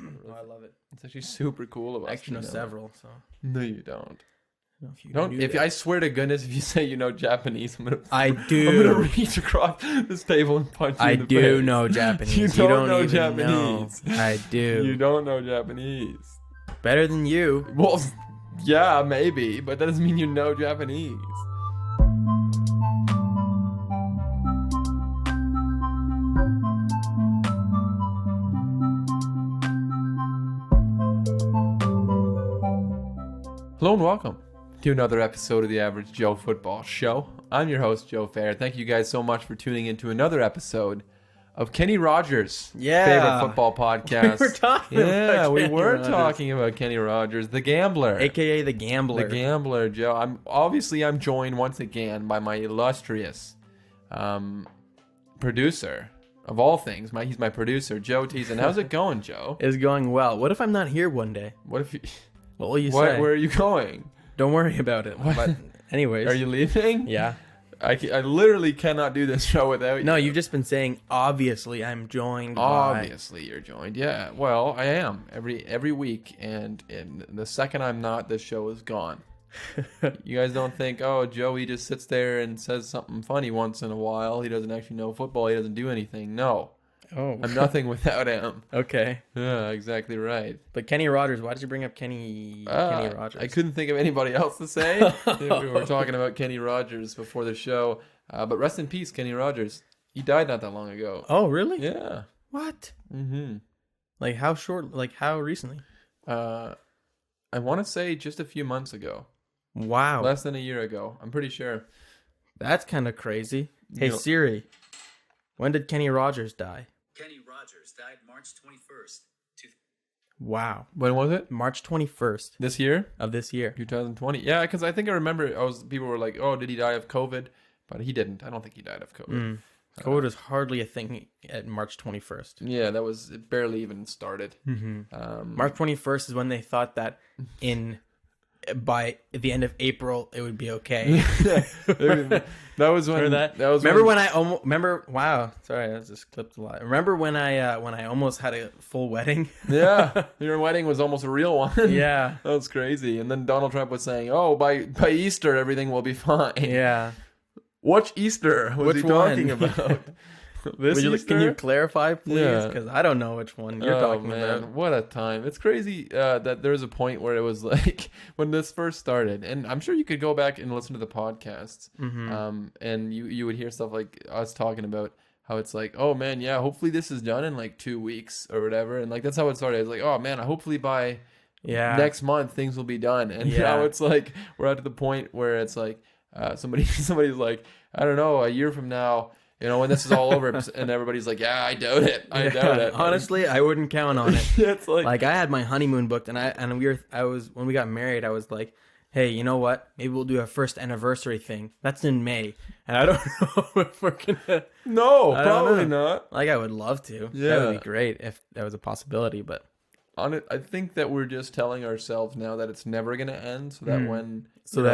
Oh, I love it. It's actually super cool of us. I actually know several. So No, you don't. if you Don't. If I swear to goodness, if you say you know Japanese, I do. I'm gonna reach across this table and punch you I in the do face. know Japanese. You don't know even Japanese. know. I do. You don't know Japanese. Better than you. Well, yeah, maybe, but that doesn't mean you know Japanese. Hello and welcome to another episode of the Average Joe Football Show. I'm your host, Joe Fair. Thank you guys so much for tuning into another episode of Kenny Rogers' favorite football podcast. We were talking about Kenny Rogers, the gambler. AKA the Gambler. The Gambler, Joe. I'm joined once again by my illustrious producer of all things. He's my producer, Joe Teason. How's it going, Joe? It's going well. What if I'm not here one day? What if you... What will you say? Where are you going? Don't worry about it. But anyways. Are you leaving? Yeah. I literally cannot do this show without you. No, you've just been saying, obviously, I'm joined Obviously, you're joined. Yeah. Well, I am every week. And the second I'm not, this show is gone. You guys don't think, oh, Joey just sits there and says something funny once in a while. He doesn't actually know football. He doesn't do anything. No. Oh. I'm nothing without him. Okay. Yeah, exactly right. But Kenny Rogers, why did you bring up Kenny Rogers? I couldn't think of anybody else to say. We were talking about Kenny Rogers before the show. But rest in peace, Kenny Rogers. He died not that long ago. Oh, really? Yeah. What? Mm-hmm. Like how short? Like how recently? I want to say just a few months ago. Wow. Less than a year ago. I'm pretty sure. That's kind of crazy. Hey, Siri, when did Kenny Rogers die? Kenny Rogers died March 21st. Wow. When was it? March 21st. This year? Of this year. 2020. Yeah, because I think I remember people were like, oh, did he die of COVID? But he didn't. I don't think he died of COVID. COVID was hardly a thing at March 21st. Yeah, it barely even started. Mm-hmm. March 21st is when they thought that by the end of April it would be okay. That was when wow, sorry, I just clipped a lot. Remember when I almost had a full wedding? Yeah, your wedding was almost a real one. Yeah, that was crazy. And then Donald Trump was saying, oh, by Easter everything will be fine. Yeah. Which Easter was he talking about? This Easter? Can you clarify, please? Because I don't know which one you're talking about. What a time. It's crazy that there was a point where it was like, when this first started, and I'm sure you could go back and listen to the podcasts, and you would hear stuff like us talking about how it's like, oh man, yeah, hopefully this is done in like 2 weeks or whatever. And like, that's how it started. It's like, oh man, hopefully by next month things will be done. And now it's like, we're at the point where it's like, somebody's like, I don't know, a year from now, when this is all over, and everybody's like, yeah, I doubt it. I doubt it. Honestly, I wouldn't count on it. It's like I had my honeymoon booked, and when we got married, I was like, hey, you know what? Maybe we'll do a first anniversary thing. That's in May, and I don't know if we're gonna. No, probably not. Like, I would love to. Yeah, that would be great if that was a possibility. But on it, I think that we're just telling ourselves now that it's never gonna end, so that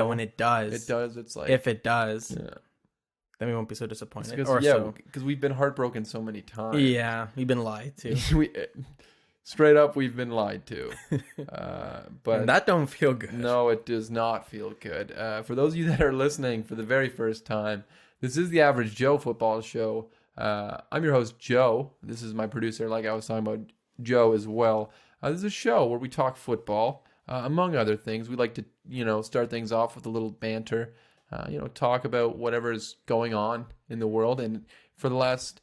when it does, it's like, if it does, then we won't be so disappointed. Because we've been heartbroken so many times. Yeah, we've been lied to. Straight up, we've been lied to. But and that don't feel good. No, it does not feel good. For those of you that are listening for the very first time, this is the Average Joe Football Show. I'm your host, Joe. This is my producer, like I was talking about, Joe as well. This is a show where we talk football, among other things. We like to, start things off with a little banter. Talk about whatever is going on in the world. And for the last,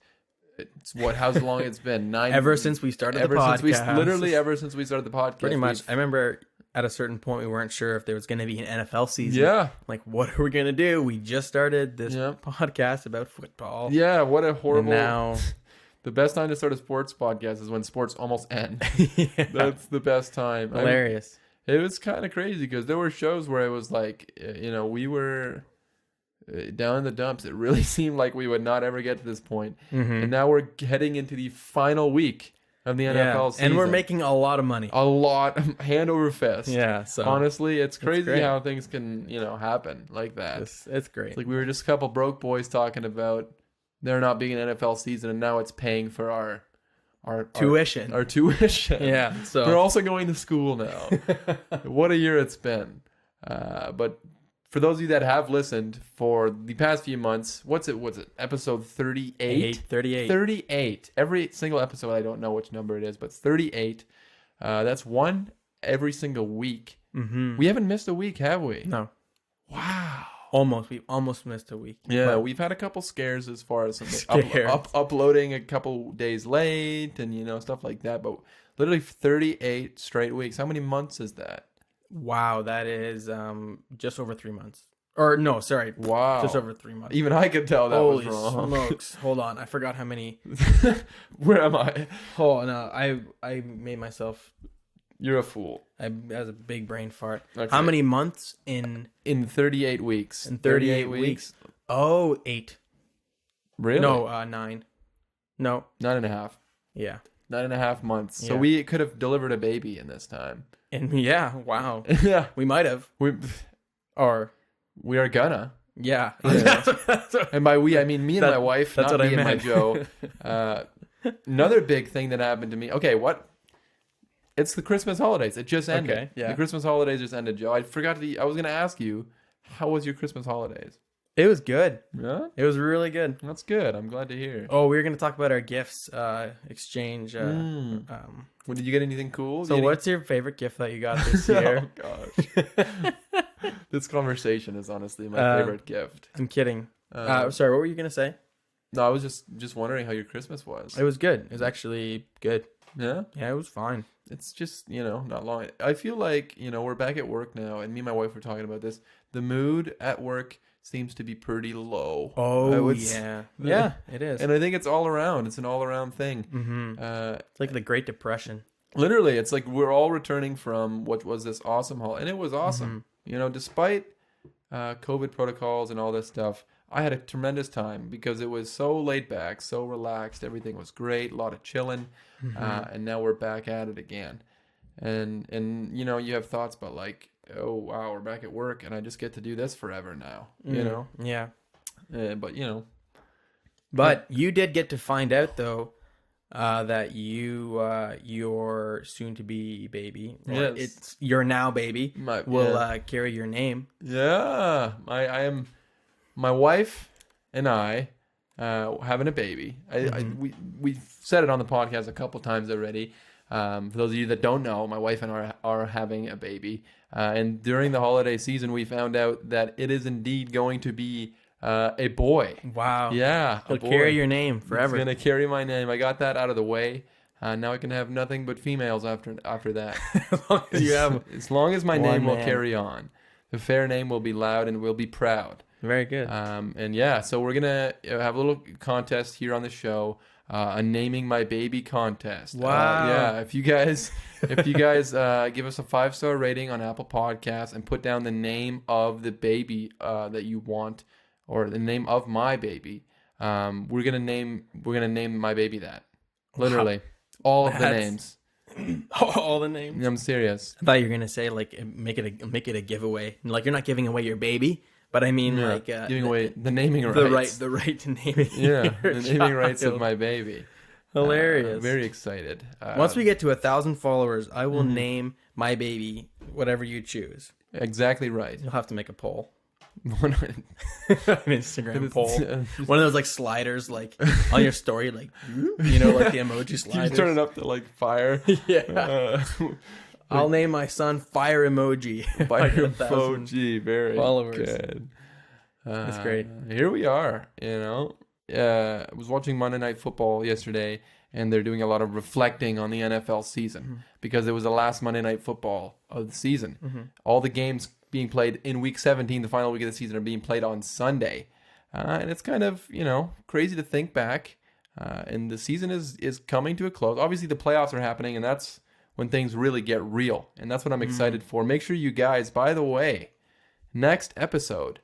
how long it's been? Ever since we started the podcast. Ever since we started the podcast. Pretty much. I remember at a certain point we weren't sure if there was going to be an NFL season. Yeah. Like, what are we going to do? We just started this podcast about football. Yeah, what a horrible... And now... The best time to start a sports podcast is when sports almost end. That's the best time. Hilarious. It was kind of crazy because there were shows where it was like, we were down in the dumps. It really seemed like we would not ever get to this point. Mm-hmm. And now we're heading into the final week of the NFL season. And we're making a lot of money. A lot. Hand over fist. Yeah. So honestly, it's crazy how things can, happen like that. It's great. It's like we were just a couple broke boys talking about there not being an NFL season, and now it's paying for our tuition. Our tuition. Yeah, so we're also going to school now. What a year it's been. But for those of you that have listened for the past few months, what's it? Episode 38? 38. 38. Every single episode, I don't know which number it is, but it's 38. That's one every single week. Mm-hmm. We haven't missed a week, have we? No. Wow. We almost missed a week. Yeah, But we've had a couple scares as far as Scares. uploading a couple days late and stuff like that. But literally 38 straight weeks. How many months is that? wow, that is just over 3 months. Or no, sorry. Wow. Just over 3 months. Even I could tell that Holy was wrong. smokes. Hold on. I forgot how many. Where am I? Oh, no. I made myself. You're a fool. That was a big brain fart. Okay. How many months in 38 weeks. 38 weeks? Oh, 8. Really? No, 9. No. 9.5. Yeah. 9.5 months. So Yeah. we could have delivered a baby in this time. And yeah, wow. Yeah. We might have. Or, We are gonna. yeah. Yeah. That's what- And by we, I mean me and That- my wife, that's not what I me and my meant. Joe. Another big thing that happened to me. Okay, what? It's the Christmas holidays. It just ended. Okay, yeah. The Christmas holidays just ended, Joe. I forgot I was going to ask you, how was your Christmas holidays? It was good. Yeah? It was really good. That's good. I'm glad to hear. Oh, we were going to talk about our gifts exchange. Well, did you get anything cool? So what's your favorite gift that you got this year? Oh, gosh. This conversation is honestly my favorite gift. I'm kidding. Um, Sorry, what were you going to say? No, I was just wondering how your Christmas was. It was good. It was actually good. Yeah? Yeah, it was fine. It's just, not long. I feel like, we're back at work now, and me and my wife were talking about this. The mood at work seems to be pretty low. I Oh, would yeah. Yeah, it is. And I think it's all around. It's an all around thing. Mm-hmm. Uh, It's like the Great Depression. literally, it's like we're all returning from what was this awesome haul, and it was awesome. Despite COVID protocols and all this stuff, I had a tremendous time because it was so laid back, so relaxed. Everything was great, a lot of chilling, and now we're back at it again. And you have thoughts about like, oh wow, we're back at work, and I just get to do this forever now. Yeah. But But you did get to find out, though, that your soon-to-be baby, or Yes. it's your now baby, will carry your name. Yeah, I am. My wife and I having a baby. We've said it on the podcast a couple times already. For those of you that don't know, my wife and I are having a baby. And during the holiday season, we found out that it is indeed going to be a boy. Wow. Yeah, a He'll boy. carry your name forever. It's going to carry my name. I got that out of the way. Now I can have nothing but females after that. As long as you have. As long as my one name will man. carry on. The fair name will be loud and will be proud. Very good. And yeah, so we're gonna have a little contest here on the show, a naming my baby contest. Wow. Yeah, if you guys give us a 5-star rating on Apple Podcasts and put down the name of the baby that you want, or the name of my baby, we're gonna name my baby that. Literally, all of the That's- names. All the names. I'm serious. I thought you were gonna say like make it a giveaway. Like you're not giving away your baby, but I mean like giving away the naming rights. the right to name it. Yeah, your the naming rights of child. my baby. Hilarious. Very excited. Once we get to 1,000 followers, I will name my baby whatever you choose. Exactly right. You'll have to make a poll, One- an Instagram poll, one of those like sliders, like on your story, like like the emoji You sliders. turn it up to like fire. Yeah. I'll name my son Fire Emoji. Fire 1,000 emoji. Very followers. good. That's great. Here we are. I was watching Monday Night Football yesterday, and they're doing a lot of reflecting on the NFL season because it was the last Monday Night Football of the season. All the games being played in Week 17, the final week of the season, are being played on Sunday. And it's kind of, crazy to think back. And the season is coming to a close. Obviously, the playoffs are happening, and that's when things really get real. And that's what I'm excited for. Make sure you guys, by the way, next episode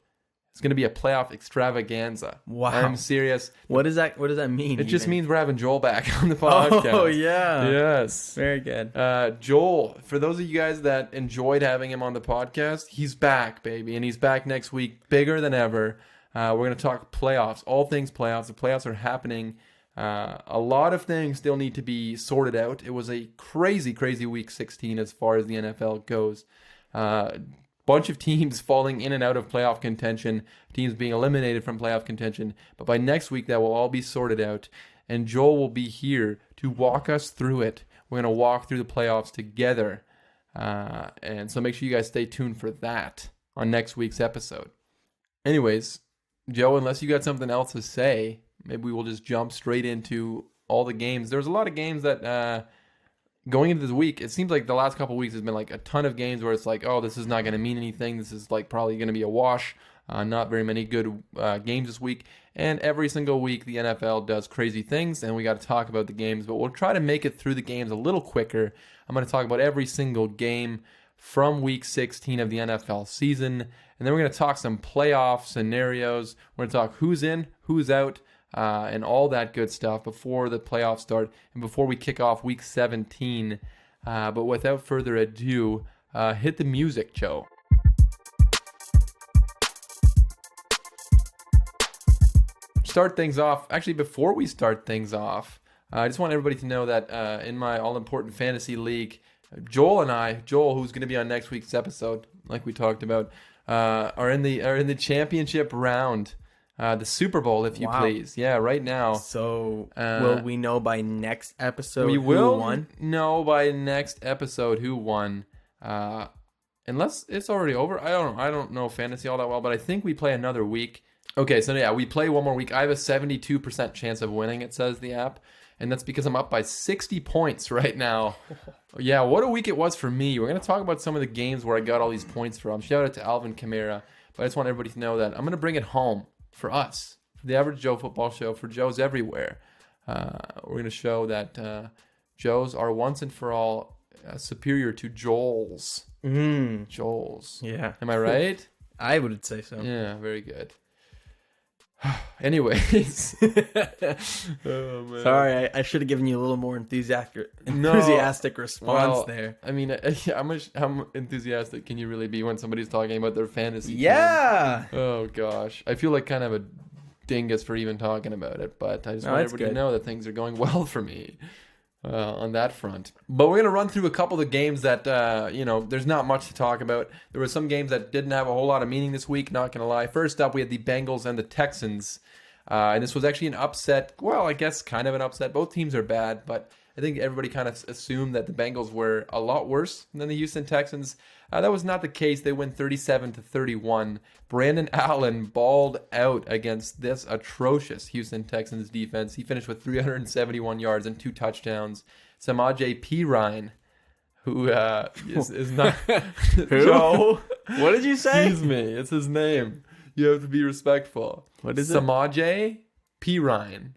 is going to be a playoff extravaganza. Wow. I'm serious. What does that mean? It just even? means we're having Joel back on the podcast. Oh yeah. Yes. Very good. Joel, for those of you guys that enjoyed having him on the podcast, he's back, baby. And he's back next week, bigger than ever. We're going to talk playoffs, all things playoffs. The playoffs are happening A lot of things still need to be sorted out. It was a crazy, crazy week 16 as far as the NFL goes. Bunch of teams falling in and out of playoff contention, teams being eliminated from playoff contention. But by next week, that will all be sorted out. And Joel will be here to walk us through it. We're going to walk through the playoffs together. And so make sure you guys stay tuned for that on next week's episode. Anyways, Joe, unless you got something else to say, maybe we will just jump straight into all the games. There's a lot of games that going into this week, it seems like the last couple of weeks has been like a ton of games where it's like, oh, this is not going to mean anything. This is like probably going to be a wash. Not very many good games this week. And every single week, the NFL does crazy things, and we got to talk about the games. But we'll try to make it through the games a little quicker. I'm going to talk about every single game from week 16 of the NFL season. And then we're going to talk some playoff scenarios. We're going to talk who's in, who's out, and all that good stuff before the playoffs start and before we kick off week 17. But without further ado, hit the music, Joe. Start things off. Actually, before we start things off, I just want everybody to know that in my all-important fantasy league, Joel, who's going to be on next week's episode, like we talked about, are in the championship round, the Super Bowl, if you please. Yeah, right now. So will we know by next episode who will won? Know by next episode who won. Unless it's already over. I don't know fantasy all that well, but I think we play another week. Okay, so yeah, we play one more week. I have a 72% chance of winning, it says the app. And that's because I'm up by 60 points right now. Yeah, what a week it was for me. We're going to talk about some of the games where I got all these points from. Shout out to Alvin Kamara. But I just want everybody to know that I'm going to bring it home for us, for the Average Joe Football Show, for Joes everywhere. We're going to show that Joes are once and for all superior to Joel's. Joel's. Yeah. Am I right? I would say so. Yeah, very good. Anyways. Oh, man. Sorry, I should have given you a little more enthusiastic response there. I mean, how enthusiastic can you really be when somebody's talking about their fantasy team? Yeah. Oh, gosh. I feel like kind of a dingus for even talking about it, but I just want everybody to know that things are going well for me on that front. But we're going to run through a couple of the games that, there's not much to talk about. There were some games that didn't have a whole lot of meaning this week, not going to lie. First up, we had the Bengals and the Texans. And this was actually an upset. Well, I guess kind of an upset. Both teams are bad, but I think everybody kind of assumed that the Bengals were a lot worse than the Houston Texans. That was not the case. They win 37-31. Brandon Allen balled out against this atrocious Houston Texans defense. He finished with 371 yards and 2 touchdowns. Samaje Perine, who is not... Who? Joe. What did you say? Excuse me. It's his name. You have to be respectful. What is Samaje Perine.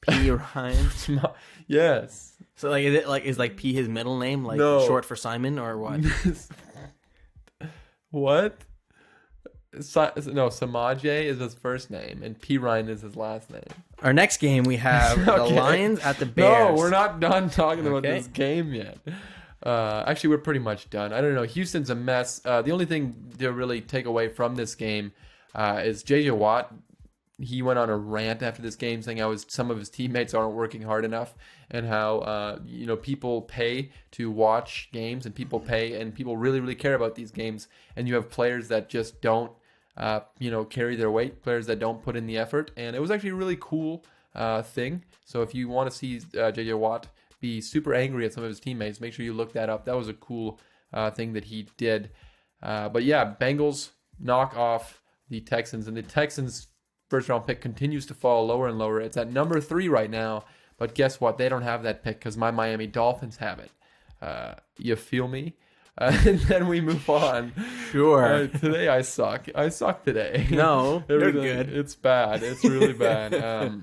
Perine? Yes. So like, is P his middle name, like No. short for Simon, or what? What? Samaje is his first name, and Perine is his last name. Our next game, we have the Okay. Lions at the Bears. No, we're not done talking about Okay. this game yet. Actually, we're pretty much done. I don't know. Houston's a mess. The only thing to really take away from this game is J.J. Watt. He went on a rant after this game saying how some of his teammates aren't working hard enough, and how people pay to watch games, and people really, really care about these games, and you have players that just don't carry their weight, players that don't put in the effort. And it was actually a really cool thing. So if you want to see J.J. Watt be super angry at some of his teammates, make sure you look that up. That was a cool thing that he did. But yeah, Bengals knock off the Texans, and the Texans' first round pick continues to fall lower and lower. It's at number 3 right now, but guess what? They don't have that pick because my Miami Dolphins have it. You feel me? And then we move on. Sure. Today I suck. I suck today. No, you're Everything- good. It's bad. It's really bad.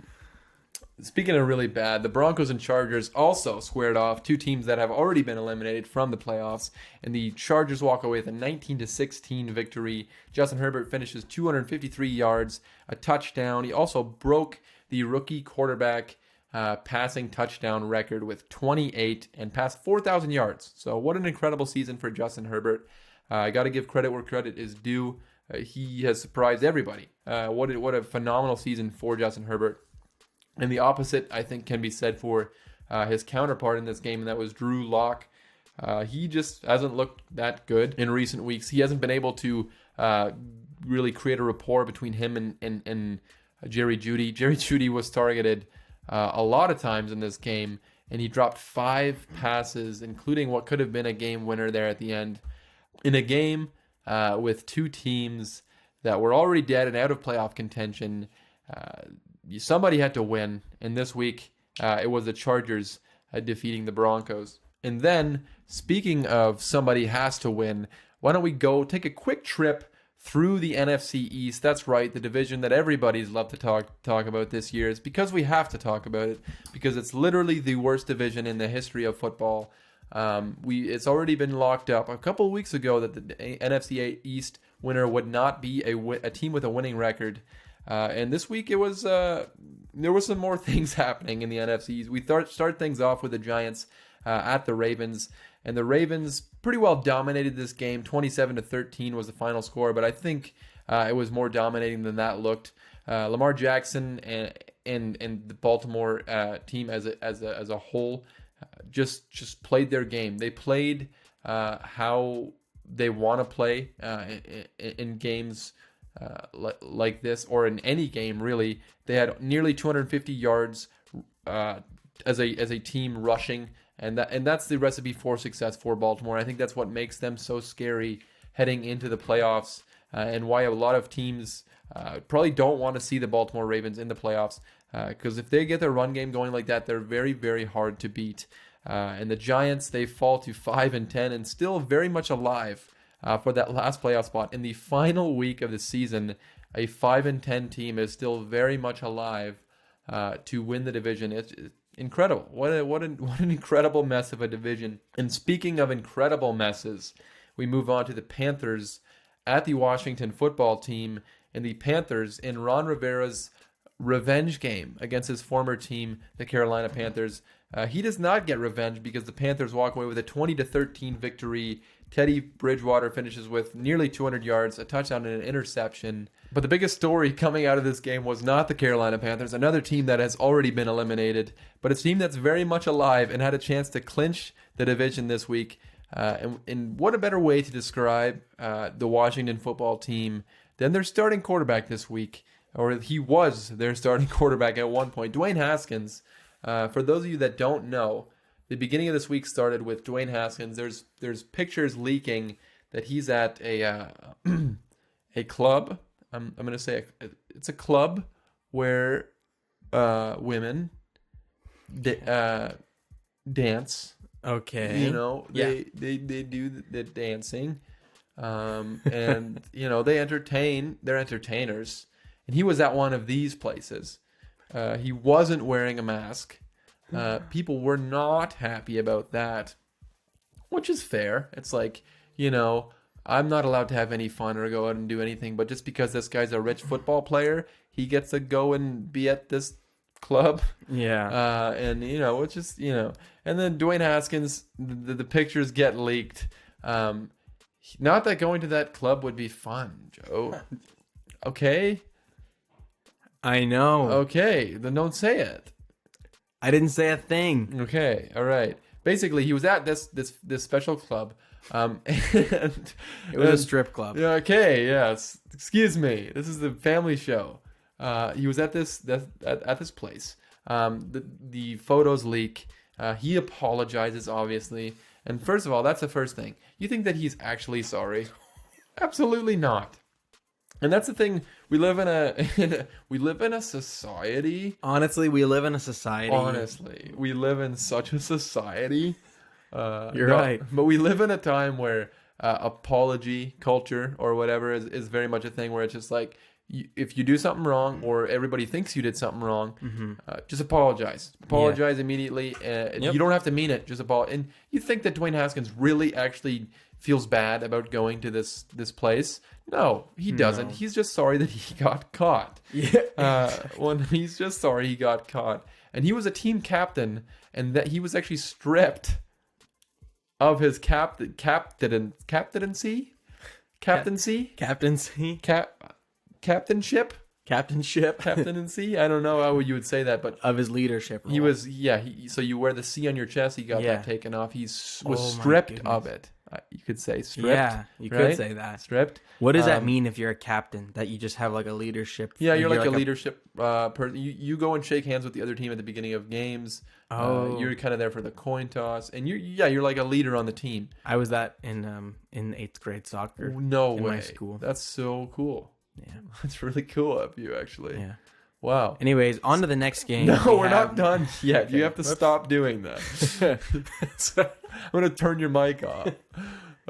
Speaking of really bad, the Broncos and Chargers also squared off, 2 teams that have already been eliminated from the playoffs, and the Chargers walk away with a 19-16 victory. Justin Herbert finishes 253 yards, a touchdown. He also broke the rookie quarterback passing touchdown record with 28 and passed 4,000 yards. So what an incredible season for Justin Herbert. I got to give credit where credit is due. He has surprised everybody. What a phenomenal season for Justin Herbert. And the opposite, I think, can be said for his counterpart in this game, and that was Drew Lock. He just hasn't looked that good in recent weeks. He hasn't been able to really create a rapport between him and Jerry Jeudy. Jerry Jeudy was targeted a lot of times in this game, and he dropped 5 passes, including what could have been a game winner there at the end. In a game with 2 teams that were already dead and out of playoff contention, somebody had to win. And this week, it was the Chargers defeating the Broncos. And then, speaking of somebody has to win, why don't we go take a quick trip through the NFC East? That's right, the division that everybody's loved to talk about this year. It's because we have to talk about it, because it's literally the worst division in the history of football. It's already been locked up a couple of weeks ago that the NFC East winner would not be a team with a winning record. And this week there was some more things happening in the NFC. We start things off with the Giants at the Ravens, and the Ravens pretty well dominated this game. 27-13 was the final score, but I think it was more dominating than that looked. Lamar Jackson and the Baltimore team as a whole just played their game. They played how they want to play in games like this, or in any game really. They had nearly 250 yards as a team rushing, and that's the recipe for success for Baltimore. I think that's what makes them so scary heading into the playoffs, and why a lot of teams probably don't want to see the Baltimore Ravens in the playoffs, because if they get their run game going like that, they're very, very hard to beat. And the Giants, they fall to 5-10 and still very much alive for that last playoff spot. In the final week of the season, a 5-10 team is still very much alive to win the division. It's incredible. What an incredible mess of a division. And speaking of incredible messes, we move on to the Panthers at the Washington football team. And the Panthers, in Ron Rivera's revenge game against his former team, the Carolina Panthers, he does not get revenge because the Panthers walk away with a 20-13 victory. Teddy Bridgewater finishes with nearly 200 yards, a touchdown and an interception. But the biggest story coming out of this game was not the Carolina Panthers, another team that has already been eliminated, but a team that's very much alive and had a chance to clinch the division this week. And what a better way to describe the Washington football team than their starting quarterback this week, or he was their starting quarterback at one point, Dwayne Haskins. For those of you that don't know, the beginning of this week started with Dwayne Haskins. There's pictures leaking that he's at a club. I'm going to say it's a club where women dance. Okay. You know, they do the dancing, and you know they entertain. They're entertainers, and he was at one of these places. He wasn't wearing a mask. People were not happy about that, which is fair. It's like, you know, I'm not allowed to have any fun or go out and do anything, but just because this guy's a rich football player, he gets to go and be at this club. Yeah. And, you know, it's just, you know. And then Dwayne Haskins, the pictures get leaked. Not that going to that club would be fun, Joe. Okay? I know. Okay, then don't say it. I didn't say a thing. Okay, all right. Basically, he was at this special club, and It was a strip club. yeah. Okay, yes. Excuse me. This is the family show. He was at this place. The photos leak. He apologizes, obviously. And first of all, that's the first thing. You think that he's actually sorry? Absolutely not. And that's the thing. We live in a society. Honestly, we live in a society. Honestly, we live in such a society. You're right. But we live in a time where apology culture or whatever is very much a thing, where it's just like, if you do something wrong or everybody thinks you did something wrong, just apologize. Apologize immediately. You don't have to mean it. Just apologize. And you think that Dwayne Haskins really actually feels bad about going to this place? No, he doesn't. No. He's just sorry that he got caught. Yeah. He's just sorry he got caught. And he was a team captain, and that he was actually stripped of his captainship. captainship captaincy. I don't know how you would say that, but of his leadership role. he was, yeah. So you wear the C on your chest. He got Yeah. that taken off. Was Oh my stripped of goodness. it. You could say stripped. Yeah, you could right? say that. Stripped. What does that mean if you're a captain? That you just have like a leadership? Yeah, you're like a leadership person. You go and shake hands with the other team at the beginning of games. Oh. You're kind of there for the coin toss, and you're like a leader on the team. I was that in 8th grade soccer. No in way. my school. That's so cool. Yeah. That's really cool of you, actually. Yeah. Wow. Anyways, on to the next game. No, we're have- not done yet. Okay, You have to whoops. stop doing that. I'm going to turn your mic off.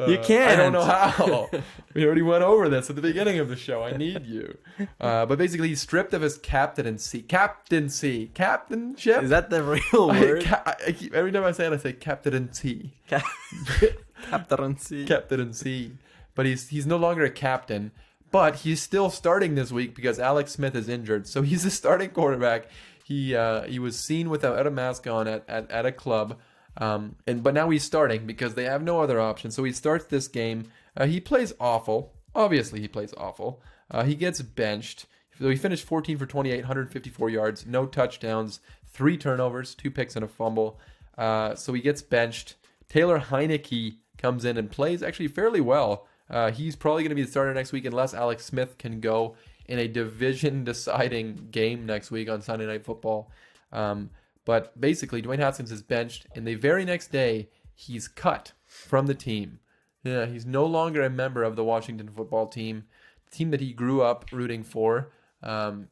You can't. I don't know how. We already went over this at the beginning of the show. I need you. But basically, he's stripped of his captainship. Is that the real word? I keep, every time I say it, I say captaincy. Captaincy. Captaincy. But he's no longer a captain. But he's still starting this week because Alex Smith is injured. So he's a starting quarterback. He was seen without a mask on at a club. But now he's starting because they have no other option. So he starts this game. He plays awful. Obviously, he plays awful. He gets benched. So he finished 14 for 28, 154 yards, no touchdowns, 3 turnovers, 2 picks and a fumble. So he gets benched. Taylor Heineke comes in and plays actually fairly well. He's probably going to be the starter next week unless Alex Smith can go in a division-deciding game next week on Sunday Night Football. But basically, Dwayne Haskins is benched, and the very next day, he's cut from the team. Yeah, he's no longer a member of the Washington football team, the team that he grew up rooting for.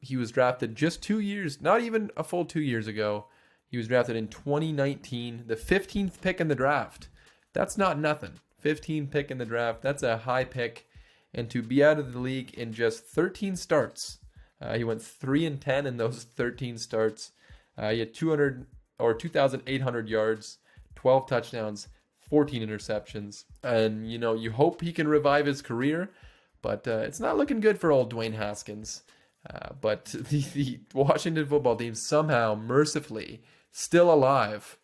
He was drafted just 2 years, not even a full 2 years ago. He was drafted in 2019, the 15th pick in the draft. That's not nothing. 15th pick in the draft. That's a high pick. And to be out of the league in just 13 starts, he went 3-10 in those 13 starts. He had 2,800 yards, 12 touchdowns, 14 interceptions. And, you hope he can revive his career, but it's not looking good for old Dwayne Haskins. But the Washington football team somehow, mercifully, still alive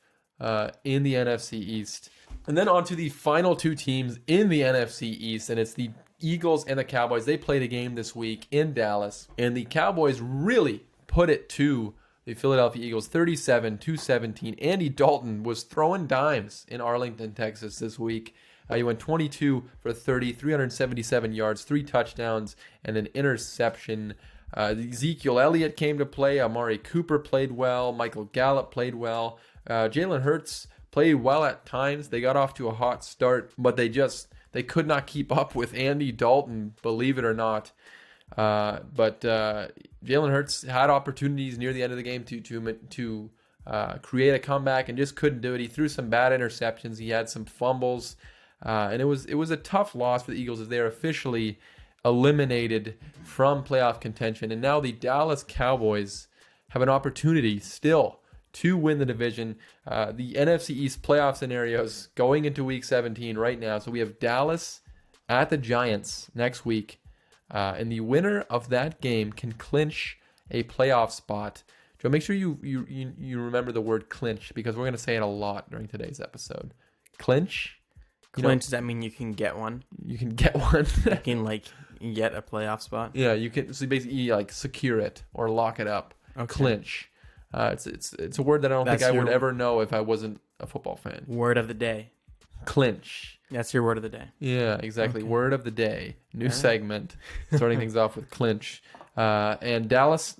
in the NFC East. And then on to the final 2 teams in the NFC East, and it's the Eagles and the Cowboys. They played a game this week in Dallas, and the Cowboys really put it to the Philadelphia Eagles 37-17. Andy Dalton was throwing dimes in Arlington, Texas this week. He went 22 for 30, 377 yards, 3 touchdowns, and an interception. Ezekiel Elliott came to play. Amari Cooper played well. Michael Gallup played well. Jalen Hurts played well at times. They got off to a hot start, but they could not keep up with Andy Dalton, believe it or not. But Jalen Hurts had opportunities near the end of the game to create a comeback and just couldn't do it. He threw some bad interceptions. He had some fumbles, and it was a tough loss for the Eagles as they are officially eliminated from playoff contention. And now the Dallas Cowboys have an opportunity still to win the division. The NFC East playoff scenarios going into Week 17 right now. So we have Dallas at the Giants next week. And the winner of that game can clinch a playoff spot. Joe, make sure you remember the word clinch because we're going to say it a lot during today's episode. Clinch. Clinch, does that mean you can get one? You can get one. You can get a playoff spot? Yeah, you can. So basically, secure it or lock it up. Okay. Clinch. It's a word that I don't think I would ever know if I wasn't a football fan. Word of the day. Clinch. That's your word of the day. Yeah, exactly. Okay. Word of the day. New segment. Starting things off with clinch. And Dallas,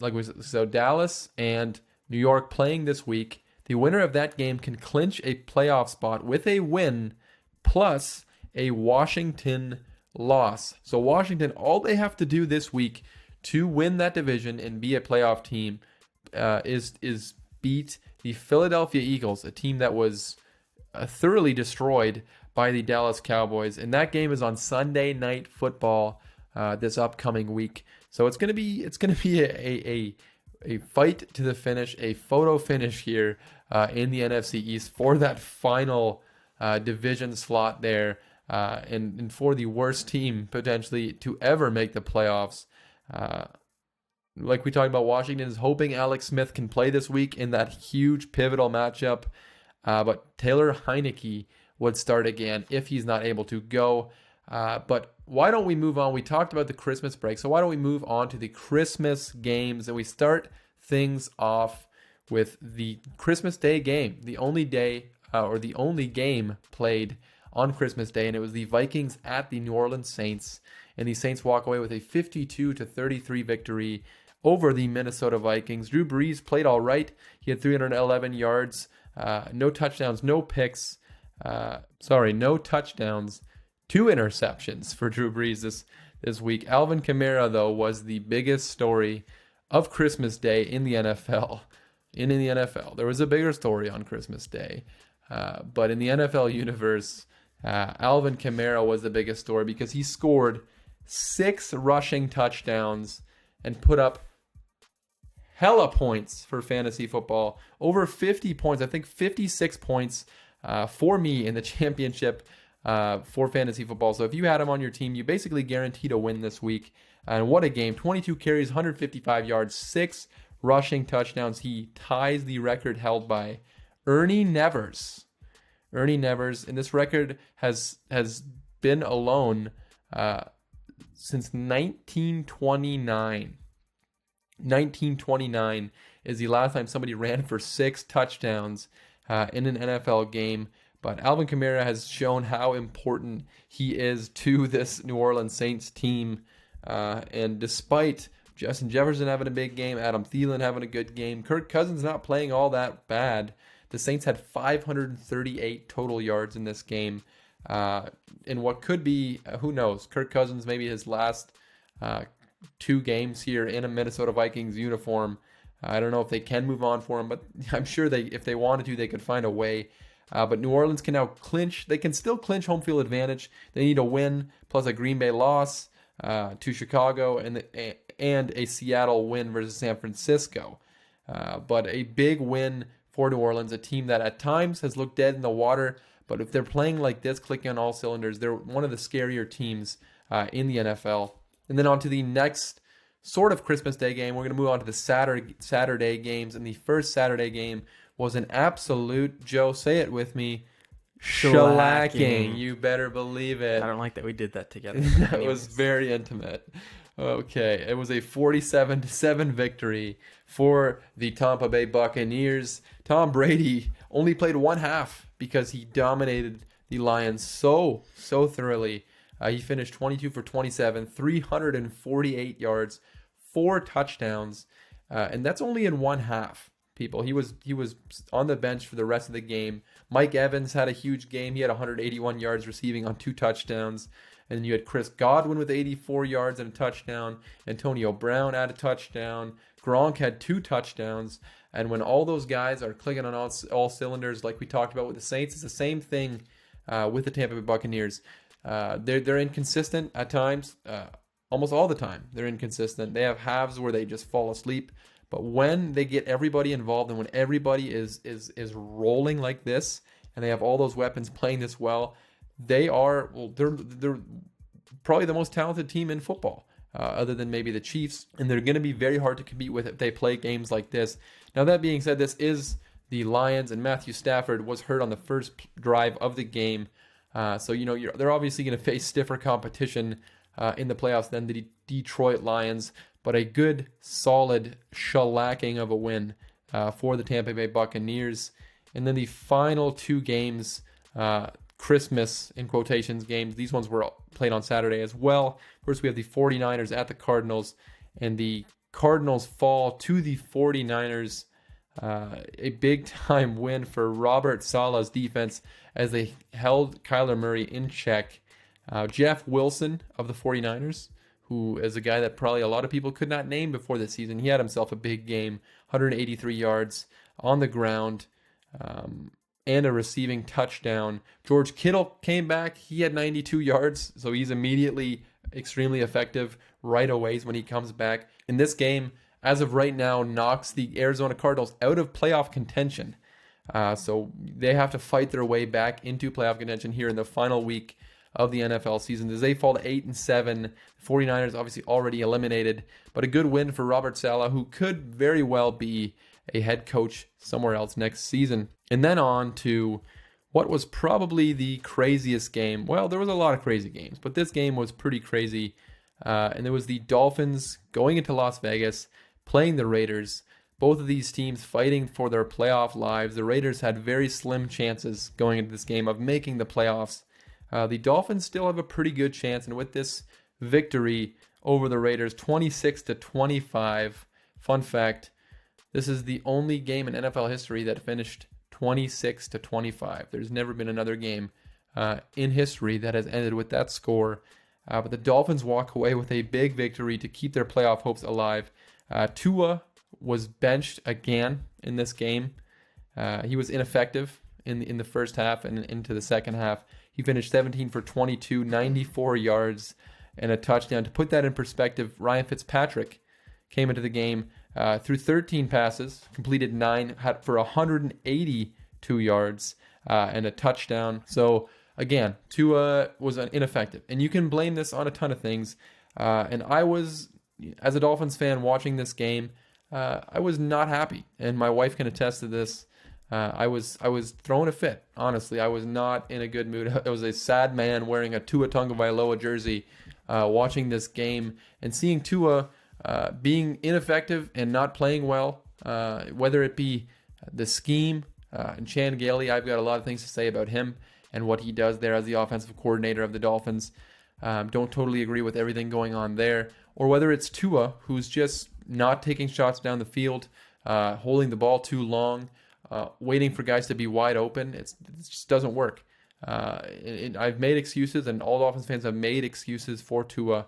Dallas and New York playing this week. The winner of that game can clinch a playoff spot with a win plus a Washington loss. So Washington, all they have to do this week to win that division and be a playoff team is beat the Philadelphia Eagles, a team that was thoroughly destroyed by the Dallas Cowboys. And that game is on Sunday Night Football this upcoming week. So it's gonna be a fight to the finish, a photo finish here in the NFC East for that final division slot there, and for the worst team potentially to ever make the playoffs. Like we talked about, Washington is hoping Alex Smith can play this week in that huge pivotal matchup, but Taylor Heineke would start again if he's not able to go. But why don't we move on? We talked about the Christmas break, so why don't we move on to the Christmas games, and we start things off with the Christmas Day game, the only day or the only game played on Christmas Day, and it was the Vikings at the New Orleans Saints, and the Saints walk away with a 52-33 victory over the Minnesota Vikings. Drew Brees played all right. He had 311 yards, no touchdowns, no picks. No touchdowns, 2 interceptions for Drew Brees this week. Alvin Kamara, though, was the biggest story of Christmas Day in the NFL. In the NFL, there was a bigger story on Christmas Day, but in the NFL universe, Alvin Kamara was the biggest story because he scored 6 rushing touchdowns and put up hella points for fantasy football. Over 50 points, I think 56 points for me in the championship for fantasy football. So if you had him on your team, you basically guaranteed a win this week. And what a game. 22 carries, 155 yards, 6 rushing touchdowns. He ties the record held by Ernie Nevers. Ernie Nevers, and this record has been alone since 1929. 1929 is the last time somebody ran for 6 touchdowns in an NFL game. But Alvin Kamara has shown how important he is to this New Orleans Saints team. And despite Justin Jefferson having a big game, Adam Thielen having a good game, Kirk Cousins not playing all that bad, the Saints had 538 total yards in this game. In what could be, who knows, Kirk Cousins maybe his last 2 games here in a Minnesota Vikings uniform. I don't know if they can move on for him, but I'm sure if they wanted to, they could find a way. But New Orleans can now clinch. They can still clinch home field advantage. They need a win plus a Green Bay loss to Chicago and a Seattle win versus San Francisco. But a big win for New Orleans, a team that at times has looked dead in the water. But if they're playing like this, clicking on all cylinders, they're one of the scarier teams in the NFL. And then on to the next sort of Christmas Day game. We're going to move on to the Saturday games. And the first Saturday game was an absolute, Joe, say it with me, shellacking. You better believe it. I don't like that we did that together. That was very intimate. Okay, it was a 47-7 victory for the Tampa Bay Buccaneers. Tom Brady only played one half because he dominated the Lions so thoroughly. He finished 22 for 27, 348 yards, 4 touchdowns, and that's only in one half. People, he was on the bench for the rest of the game. Mike Evans had a huge game. He had 181 yards receiving on 2 touchdowns. And then you had Chris Godwin with 84 yards and a touchdown. Antonio Brown had a touchdown. Gronk had 2 touchdowns. And when all those guys are clicking on all cylinders, like we talked about with the Saints, it's the same thing with the Tampa Bay Buccaneers. They're inconsistent at times. Almost all the time, they're inconsistent. They have halves where they just fall asleep. But when they get everybody involved and when everybody is rolling like this, and they have all those weapons playing this well, they're probably the most talented team in football, other than maybe the Chiefs, and they're going to be very hard to compete with if they play games like this. Now, that being said, this is the Lions, and Matthew Stafford was hurt on the first drive of the game, so they're obviously going to face stiffer competition in the playoffs than the Detroit Lions, but a good, solid shellacking of a win for the Tampa Bay Buccaneers. And then the final 2 games, Christmas, in quotations, games. These ones were played on Saturday as well. First, we have the 49ers at the Cardinals, and the Cardinals fall to the 49ers. A big-time win for Robert Saleh's defense as they held Kyler Murray in check. Jeff Wilson of the 49ers, who is a guy that probably a lot of people could not name before this season. He had himself a big game, 183 yards on the ground, and a receiving touchdown. George Kittle came back. He had 92 yards, so he's immediately extremely effective right away when he comes back. In this game, as of right now, knocks the Arizona Cardinals out of playoff contention. So they have to fight their way back into playoff contention here in the final week of the NFL season as they fall to 8-7. 49ers obviously already eliminated, but a good win for Robert Saleh, who could very well be a head coach somewhere else next season. And then on to what was probably the craziest game. Well, there was a lot of crazy games, but this game was pretty crazy. And there was the Dolphins going into Las Vegas, playing the Raiders. Both of these teams fighting for their playoff lives. The Raiders had very slim chances going into this game of making the playoffs. The Dolphins still have a pretty good chance, and with this victory over the Raiders, 26-25. Fun fact, this is the only game in NFL history that finished 26-25. There's never been another game in history that has ended with that score. But the Dolphins walk away with a big victory to keep their playoff hopes alive. Tua was benched again in this game. He was ineffective in the first half and into the second half. He finished 17 for 22, 94 yards, and a touchdown. To put that in perspective, Ryan Fitzpatrick came into the game through 13 passes, completed 9, had for 182 yards and a touchdown. So again, Tua was ineffective, and you can blame this on a ton of things. And I was, as a Dolphins fan, watching this game. I was not happy, and my wife can attest to this. I was throwing a fit. Honestly, I was not in a good mood. I was a sad man wearing a Tua Tagovailoa jersey, watching this game and seeing Tua being ineffective and not playing well. Whether it be the scheme and Chan Gailey, I've got a lot of things to say about him and what he does there as the offensive coordinator of the Dolphins. Don't totally agree with everything going on there. Or whether it's Tua, who's just not taking shots down the field, holding the ball too long, waiting for guys to be wide open. It just doesn't work. I've made excuses, and all Dolphins fans have made excuses for Tua.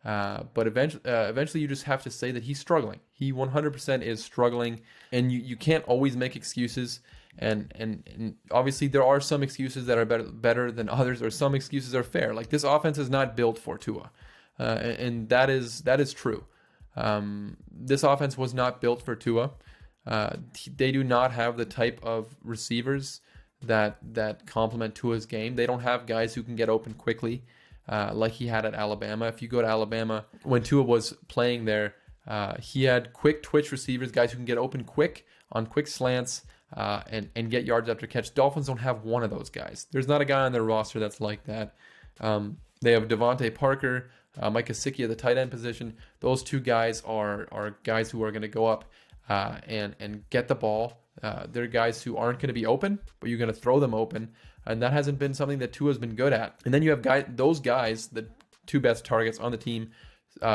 But eventually you just have to say that he's struggling. He 100% is struggling, and you can't always make excuses. And obviously there are some excuses that are better than others, or some excuses are fair. Like, this offense is not built for Tua, and that is true. This offense was not built for Tua. They do not have the type of receivers that complement Tua's game. They don't have guys who can get open quickly, like he had at Alabama. If you go to Alabama, when Tua was playing there, he had quick twitch receivers, guys who can get open quick on quick slants, and get yards after catch. Dolphins don't have one of those guys. There's not a guy on their roster that's like that. They have Devontae Parker, Mike Gesicki at the tight end position. Those two guys are guys who are going to go up and get the ball. They're guys who aren't going to be open, but you're going to throw them open, and that hasn't been something that Tua's been good at. And then you have those guys, the two best targets on the team,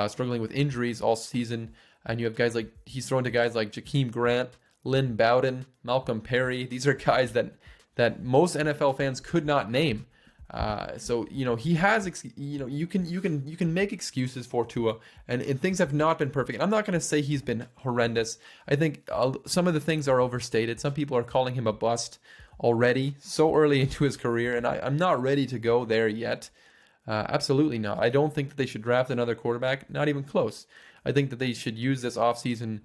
struggling with injuries all season, and you have guys like, he's thrown to guys like Jakeem Grant, Lynn Bowden, Malcolm Perry. These are guys that most NFL fans could not name. So he has, you can make excuses for Tua, and things have not been perfect. And I'm not going to say he's been horrendous. I think some of the things are overstated. Some people are calling him a bust already so early into his career, and I'm not ready to go there yet. Absolutely not. I don't think that they should draft another quarterback. Not even close. I think that they should use this offseason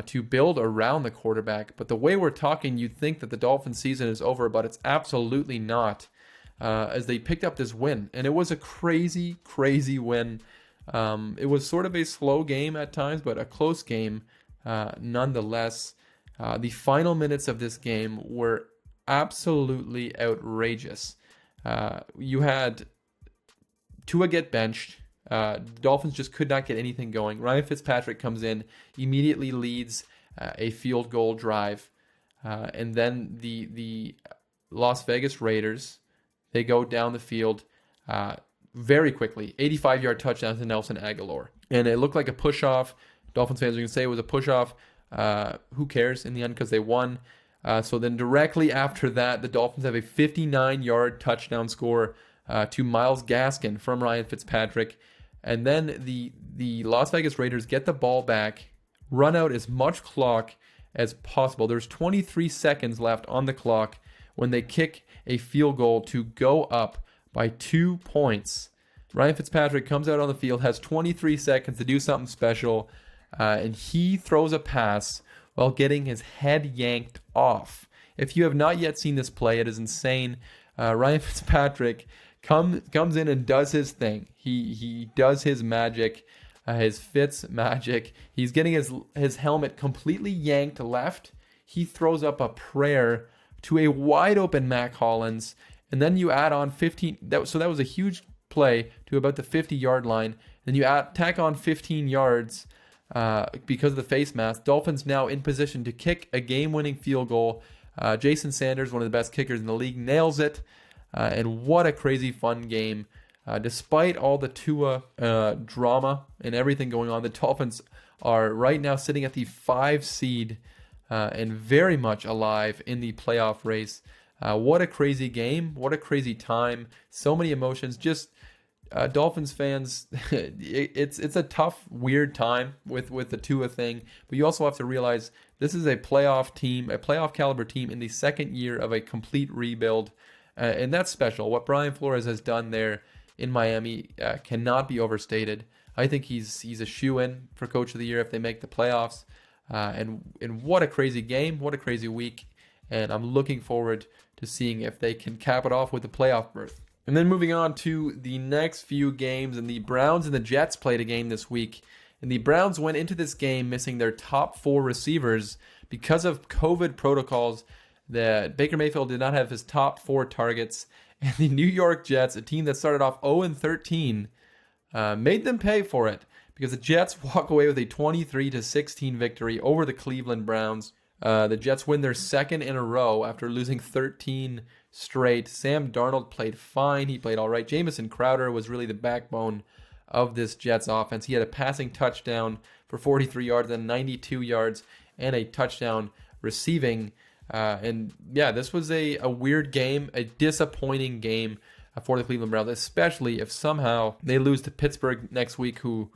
to build around the quarterback. But the way we're talking, you'd think that the Dolphins season is over, but it's absolutely not. As they picked up this win, and it was a crazy, crazy win. It was sort of a slow game at times, but a close game nonetheless. The final minutes of this game were absolutely outrageous. You had Tua get benched. Dolphins just could not get anything going. Ryan Fitzpatrick comes in, immediately leads a field goal drive, and then the Las Vegas Raiders, they go down the field very quickly. 85-yard touchdown to Nelson Aguilar. And it looked like a push-off. Dolphins fans are going to say it was a push-off. Who cares in the end, because they won. So then directly after that, the Dolphins have a 59-yard touchdown score to Myles Gaskin from Ryan Fitzpatrick. And then the Las Vegas Raiders get the ball back, run out as much clock as possible. There's 23 seconds left on the clock when they kick a field goal to go up by 2 points. Ryan Fitzpatrick comes out on the field, has 23 seconds to do something special, and he throws a pass while getting his head yanked off. If you have not yet seen this play, it is insane. Ryan Fitzpatrick comes in and does his thing. He does his magic, his Fitz magic. He's getting his helmet completely yanked left. He throws up a prayer to a wide open Mac Hollins, and then you add on 15. So that was a huge play to about the 50-yard line. Then you tack on 15 yards because of the face mask. Dolphins now in position to kick a game-winning field goal. Jason Sanders, one of the best kickers in the league, nails it. And what a crazy fun game. Despite all the Tua drama and everything going on, the Dolphins are right now sitting at the 5 seed and very much alive in the playoff race. What a crazy game. What a crazy time. So many emotions. Just Dolphins fans, it's a tough, weird time with the Tua thing. But you also have to realize this is a playoff team, a playoff caliber team in the second year of a complete rebuild. And that's special. What Brian Flores has done there in Miami cannot be overstated. I think he's a shoo-in for Coach of the Year if they make the playoffs. And what a crazy game, what a crazy week. And I'm looking forward to seeing if they can cap it off with the playoff berth. And then moving on to the next few games, and the Browns and the Jets played a game this week. And the Browns went into this game missing their top 4 receivers because of COVID protocols. That Baker Mayfield did not have his top 4 targets. And the New York Jets, a team that started off 0-13, made them pay for it because the Jets walk away with a 23-16 victory over the Cleveland Browns. The Jets win their second in a row after losing 13 straight. Sam Darnold played fine. He played all right. Jamison Crowder was really the backbone of this Jets offense. He had a passing touchdown for 43 yards and 92 yards and a touchdown receiving. And yeah, this was a weird game, a disappointing game for the Cleveland Browns, especially if somehow they lose to Pittsburgh next week, who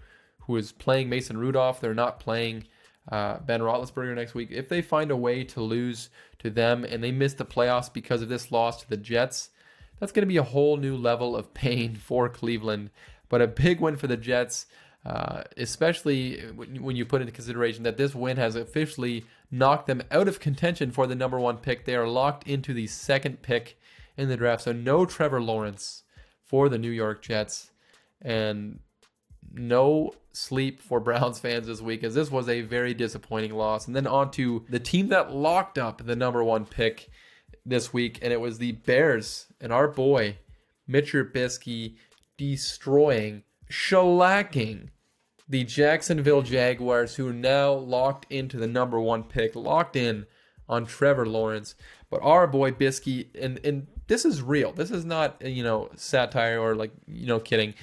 is playing Mason Rudolph. They're not playing Ben Roethlisberger next week. If they find a way to lose to them and they miss the playoffs because of this loss to the Jets, that's going to be a whole new level of pain for Cleveland. But a big win for the Jets, especially when you put into consideration that this win has officially knocked them out of contention for the number 1 pick. They are locked into the 2nd pick in the draft. So no Trevor Lawrence for the New York Jets. And no sleep for Browns fans this week, as this was a very disappointing loss. And then on to the team that locked up the number 1 pick this week, and it was the Bears. And our boy, Mitch Trubisky, destroying, shellacking the Jacksonville Jaguars, who are now locked into the number 1 pick, locked in on Trevor Lawrence. But our boy Bisky, and this is real. This is not, satire or kidding.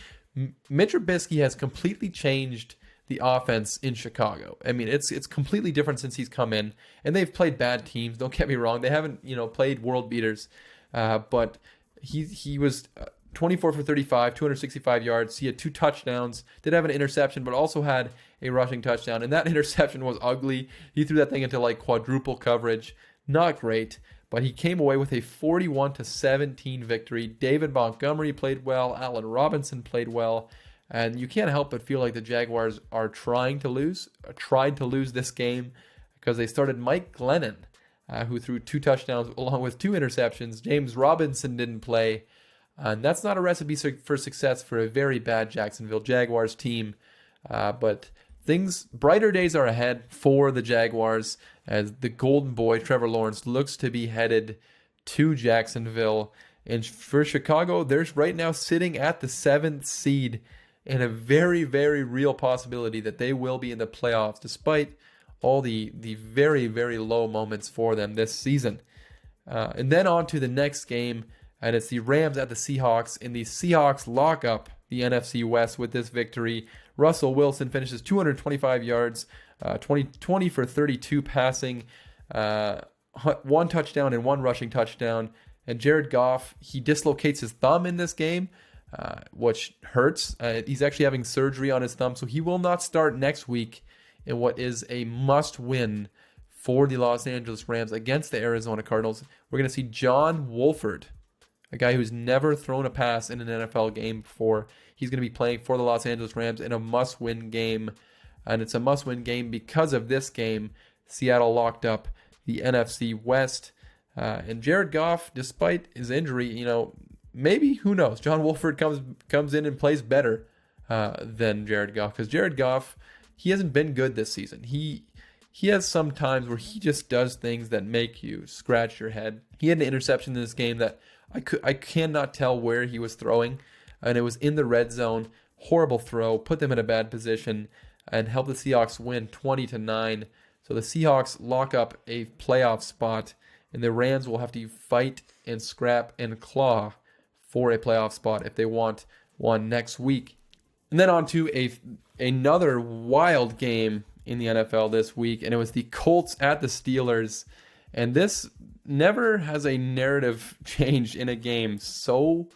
Mitch Trubisky has completely changed the offense in Chicago. I mean, it's completely different since he's come in, and they've played bad teams. Don't get me wrong; they haven't played world beaters, but he was 24 for 35, 265 yards. He had 2 touchdowns. Did have an interception, but also had a rushing touchdown. And that interception was ugly. He threw that thing into quadruple coverage. Not great. But he came away with a 41-17 victory. David Montgomery played well. Allen Robinson played well. And you can't help but feel like the Jaguars are tried to lose this game because they started Mike Glennon, who threw 2 touchdowns along with 2 interceptions. James Robinson didn't play. And that's not a recipe for success for a very bad Jacksonville Jaguars team. But brighter days are ahead for the Jaguars as the golden boy, Trevor Lawrence, looks to be headed to Jacksonville. And for Chicago, they're right now sitting at the 7th seed and a very, very real possibility that they will be in the playoffs despite all the very, very low moments for them this season. And then on to the next game, and it's the Rams at the Seahawks, and the Seahawks lock up the NFC West with this victory. Russell Wilson finishes 225 yards, 20 for 32 passing, 1 touchdown and 1 rushing touchdown. And Jared Goff, he dislocates his thumb in this game, which hurts. He's actually having surgery on his thumb, so he will not start next week in what is a must-win for the Los Angeles Rams against the Arizona Cardinals. We're going to see John Wolford, a guy who's never thrown a pass in an NFL game before. He's going to be playing for the Los Angeles Rams in a must-win game. And it's a must-win game because of this game. Seattle locked up the NFC West. And Jared Goff, despite his injury, maybe, who knows, John Wolford comes in and plays better than Jared Goff. Because Jared Goff, he hasn't been good this season. He he has some times where he just does things that make you scratch your head. He had an interception in this game that I cannot tell where he was throwing, and it was in the red zone. Horrible throw, put them in a bad position, and helped the Seahawks win 20-9. So the Seahawks lock up a playoff spot, and the Rams will have to fight and scrap and claw for a playoff spot if they want one next week. And then on to another wild game in the NFL this week, and it was the Colts at the Steelers. And this never has a narrative changed in a game so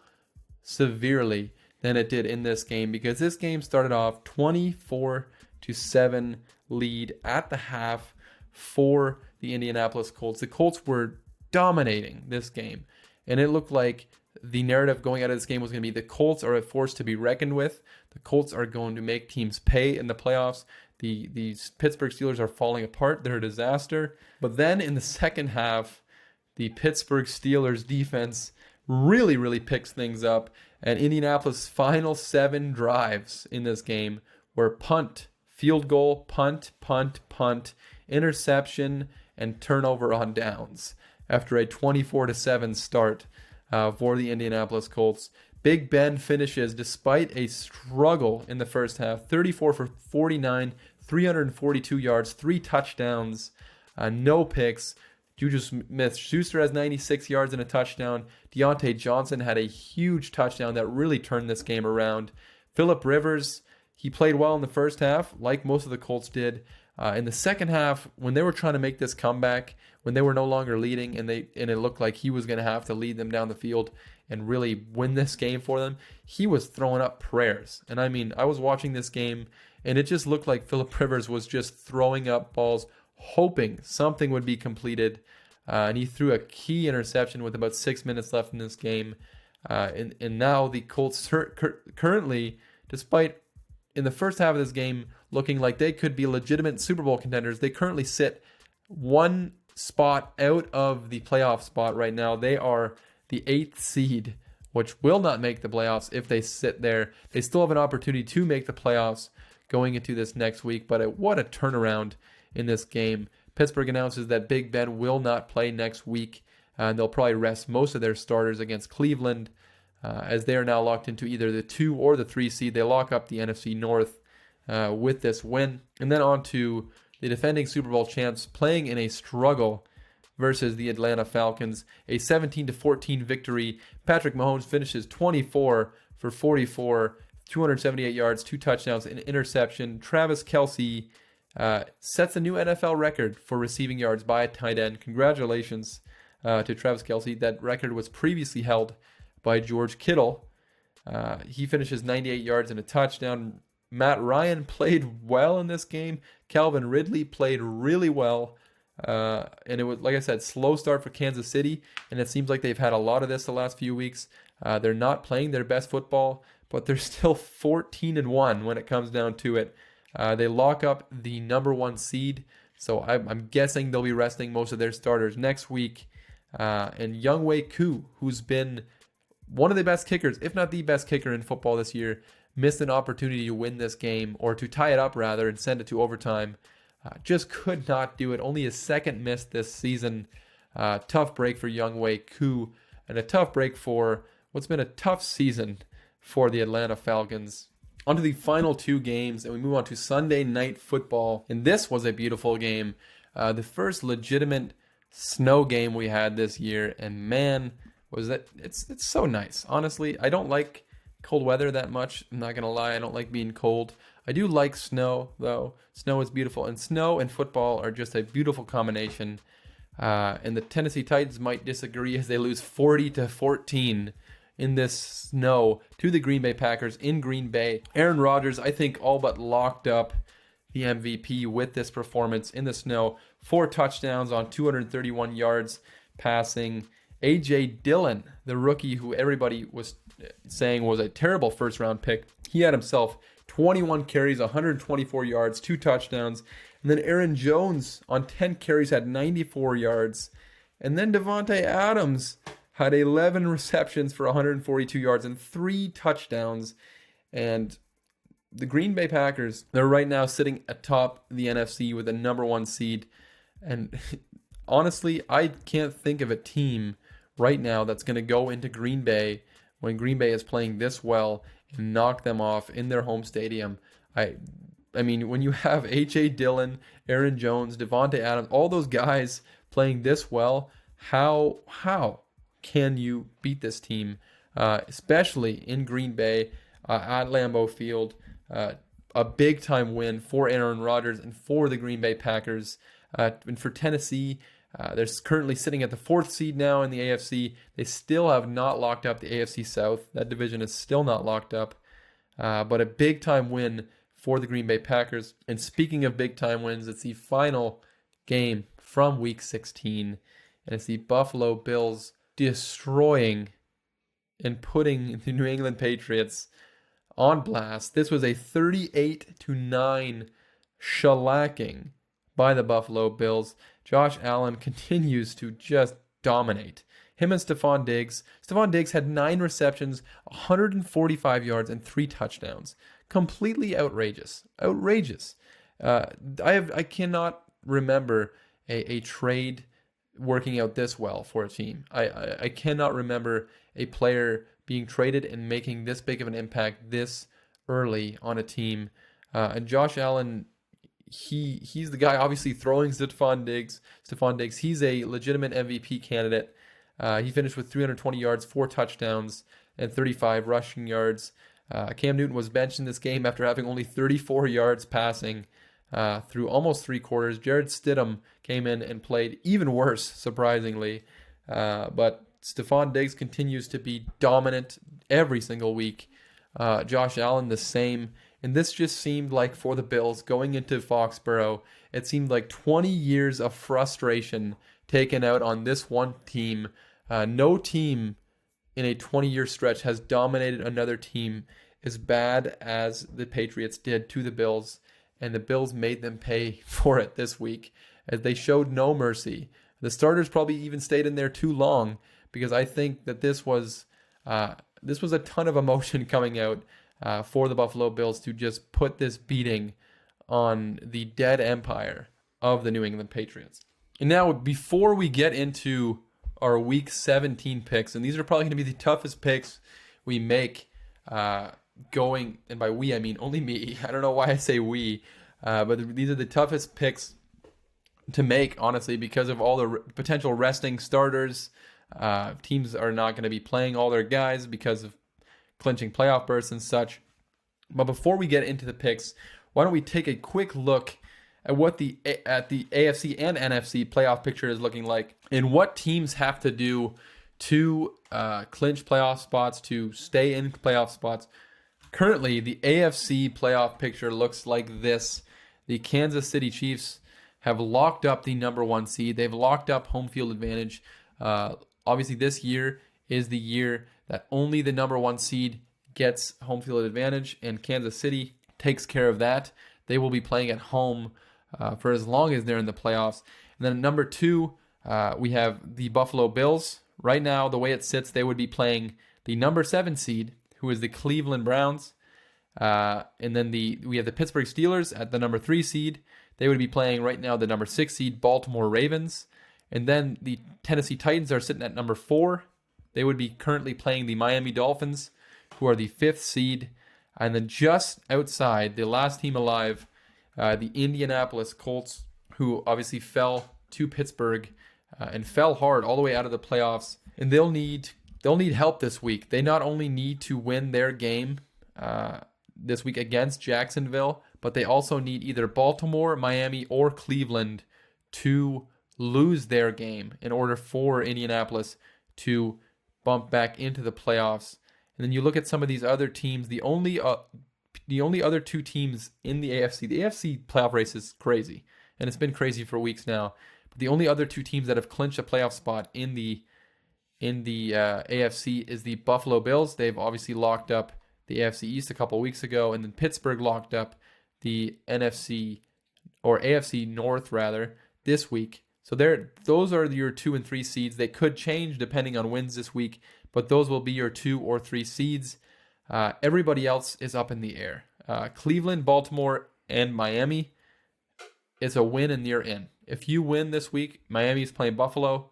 severely than it did in this game, because this game started off 24-7 lead at the half for the Indianapolis Colts. The Colts were dominating this game, and it looked like the narrative going out of this game was going to be the Colts are a force to be reckoned with. The Colts are going to make teams pay in the playoffs. These Pittsburgh Steelers are falling apart. They're a disaster. But then in the second half, the Pittsburgh Steelers defense really, really picks things up. And Indianapolis' final 7 drives in this game were punt, field goal, punt, interception, and turnover on downs after a 24-7 start for the Indianapolis Colts. Big Ben finishes, despite a struggle in the first half, 34 for 49, 342 yards, 3 touchdowns, no picks. Juju Smith-Schuster has 96 yards and a touchdown. Deontay Johnson had a huge touchdown that really turned this game around. Phillip Rivers, he played well in the first half, like most of the Colts did. In the second half, when they were trying to make this comeback, when they were no longer leading and it looked like he was going to have to lead them down the field and really win this game for them, he was throwing up prayers. And I mean, I was watching this game, and it just looked like Phillip Rivers was just throwing up balls, hoping something would be completed. And he threw a key interception with about 6 minutes left in this game. And now the Colts currently, despite in the first half of this game looking like they could be legitimate Super Bowl contenders, they currently sit one spot out of the playoff spot right now. They are the 8th seed, which will not make the playoffs if they sit there. They still have an opportunity to make the playoffs going into this next week, but what a turnaround in this game. Pittsburgh announces that Big Ben will not play next week, and they'll probably rest most of their starters against Cleveland, as they are now locked into either the 2 or the 3 seed. They lock up the NFC North with this win. And then on to the defending Super Bowl champs playing in a struggle versus the Atlanta Falcons. A 17-14 victory. Patrick Mahomes finishes 24 for 44, 278 yards, 2 touchdowns, an interception. Travis Kelce sets a new NFL record for receiving yards by a tight end. Congratulations to Travis Kelce. That record was previously held by George Kittle. He finishes 98 yards and a touchdown. Matt Ryan played well in this game. Calvin Ridley played really well. And it was, like I said, slow start for Kansas City, and it seems like they've had a lot of this the last few weeks. They're not playing their best football, but they're still 14-1 when it comes down to it. They lock up the number 1 seed, so I'm guessing they'll be resting most of their starters next week. And Younghoe Koo, who's been one of the best kickers, if not the best kicker in football this year, missed an opportunity to win this game, or to tie it up rather, and send it to overtime. Just could not do it. Only his second miss this season. Tough break for Younghoe Koo, and a tough break for what's been a tough season for the Atlanta Falcons. On to the final 2 games, and we move on to Sunday Night Football. And this was a beautiful game. The first legitimate snow game we had this year, and man, was that it's so nice. Honestly, I don't like cold weather that much. I'm not gonna lie, I don't like being cold. I do like snow, though. Snow is beautiful, and snow and football are just a beautiful combination. And the Tennessee Titans might disagree as they lose 40-14 in this snow to the Green Bay Packers in Green Bay. Aaron Rodgers, I think, all but locked up the MVP with this performance in the snow. 4 touchdowns on 231 yards passing. A.J. Dillon, the rookie who everybody was saying was a terrible first-round pick, he had himself 21 carries, 124 yards, 2 touchdowns. And then Aaron Jones on 10 carries had 94 yards. And then Devontae Adams had 11 receptions for 142 yards and 3 touchdowns. And the Green Bay Packers, they're right now sitting atop the NFC with a number 1 seed. And honestly, I can't think of a team right now that's going to go into Green Bay when Green Bay is playing this well and knock them off in their home stadium. I mean, when you have A.J. Dillon, Aaron Jones, Devontae Adams, all those guys playing this well, how can you beat this team, especially in Green Bay at Lambeau Field? A big-time win for Aaron Rodgers and for the Green Bay Packers. And for Tennessee, they're currently sitting at the 4th seed now in the AFC. They still have not locked up the AFC South. That division is still not locked up. But a big-time win for the Green Bay Packers. And speaking of big-time wins, it's the final game from Week 16. And it's the Buffalo Bills destroying and putting the New England Patriots on blast. This was a 38-9 shellacking by the Buffalo Bills. Josh Allen continues to just dominate. Him and Stephon Diggs. Stephon Diggs had 9 receptions, 145 yards, and 3 touchdowns. Completely outrageous. Outrageous. I cannot remember a trade working out this well for a team. I cannot remember a player being traded and making this big of an impact this early on a team. And Josh Allen, he's the guy obviously throwing Stephon Diggs. He's a legitimate MVP candidate. He finished with 320 yards, 4 touchdowns, and 35 rushing yards. Cam Newton was benched in this game after having only 34 yards passing through almost 3 quarters. Jarrett Stidham came in and played even worse, surprisingly. But Stephon Diggs continues to be dominant every single week. Josh Allen the same. And this just seemed like for the Bills going into Foxborough, it seemed like 20 years of frustration taken out on this one team. No team in a 20-year stretch has dominated another team as bad as the Patriots did to the Bills, and the Bills made them pay for it this week as they showed no mercy. The starters probably even stayed in there too long because I think that this was a ton of emotion coming out for the Buffalo Bills to just put this beating on the dead empire of the New England Patriots. And now, before we get into our Week 17 picks, and these are probably going to be the toughest picks we make going, and by we, I mean only me. I don't know why I say we, but these are the toughest picks to make, honestly, because of all the potential resting starters. Teams are not going to be playing all their guys because of clinching playoff berths and such. But before we get into the picks, why don't we take a quick look at what the AFC and NFC playoff picture is looking like, and what teams have to do to clinch playoff spots, to stay in playoff spots. Currently, the AFC playoff picture looks like this. The Kansas City Chiefs have locked up the number 1 seed. They've locked up home field advantage. Obviously, this year is the year that only the number 1 seed gets home field advantage, and Kansas City takes care of that. They will be playing at home for as long as they're in the playoffs. And then at number 2, we have the Buffalo Bills. Right now, the way it sits, they would be playing the number 7 seed, who is the Cleveland Browns. And then we have the Pittsburgh Steelers at the number 3 seed. They would be playing right now the number 6 seed, Baltimore Ravens. And then the Tennessee Titans are sitting at number 4. They would be currently playing the Miami Dolphins, who are the 5th seed. And then just outside, the last team alive, the Indianapolis Colts, who obviously fell to Pittsburgh and fell hard all the way out of the playoffs. And they'll need help this week. They not only need to win their game this week against Jacksonville, but they also need either Baltimore, Miami, or Cleveland to lose their game in order for Indianapolis to bump back into the playoffs. And then you look at some of these other teams. The only other 2 teams in the AFC playoff race is crazy, and it's been crazy for weeks now. But the only other 2 teams that have clinched a playoff spot in the AFC is the Buffalo Bills. They've obviously locked up the AFC East a couple weeks ago, and then Pittsburgh locked up the NFC or AFC North rather this week. So those are your 2 and 3 seeds. They could change depending on wins this week, but those will be your 2 or 3 seeds. Everybody else is up in the air. Cleveland, Baltimore, and Miami. It's a win and you're in. If you win this week, Miami's playing Buffalo.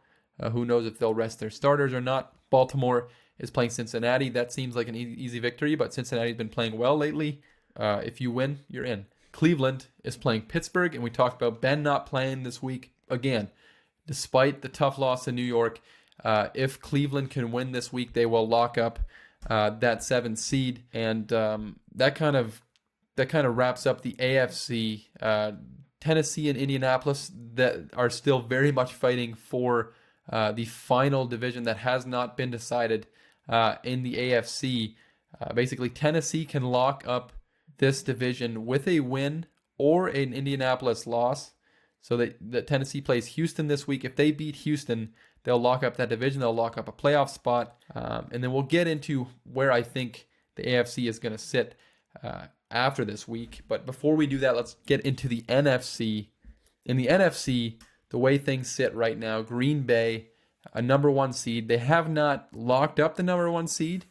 Who knows if they'll rest their starters or not. Baltimore is playing Cincinnati. That seems like an easy victory, but Cincinnati's been playing well lately. If you win, you're in. Cleveland is playing Pittsburgh, and we talked about Ben not playing this week. Again, despite the tough loss in New York, if Cleveland can win this week, they will lock up that 7th seed, and that kind of wraps up the AFC. Tennessee and Indianapolis that are still very much fighting for the final division that has not been decided in the AFC. Basically, Tennessee can lock up this division with a win or an Indianapolis loss. So that Tennessee plays Houston this week. If they beat Houston, they'll lock up that division. They'll lock up a playoff spot. And then we'll get into where I think the AFC is going to sit after this week. But before we do that, let's get into the NFC. In the NFC, the way things sit right now, Green Bay, a number 1 seed. They have not locked up the number 1 seed.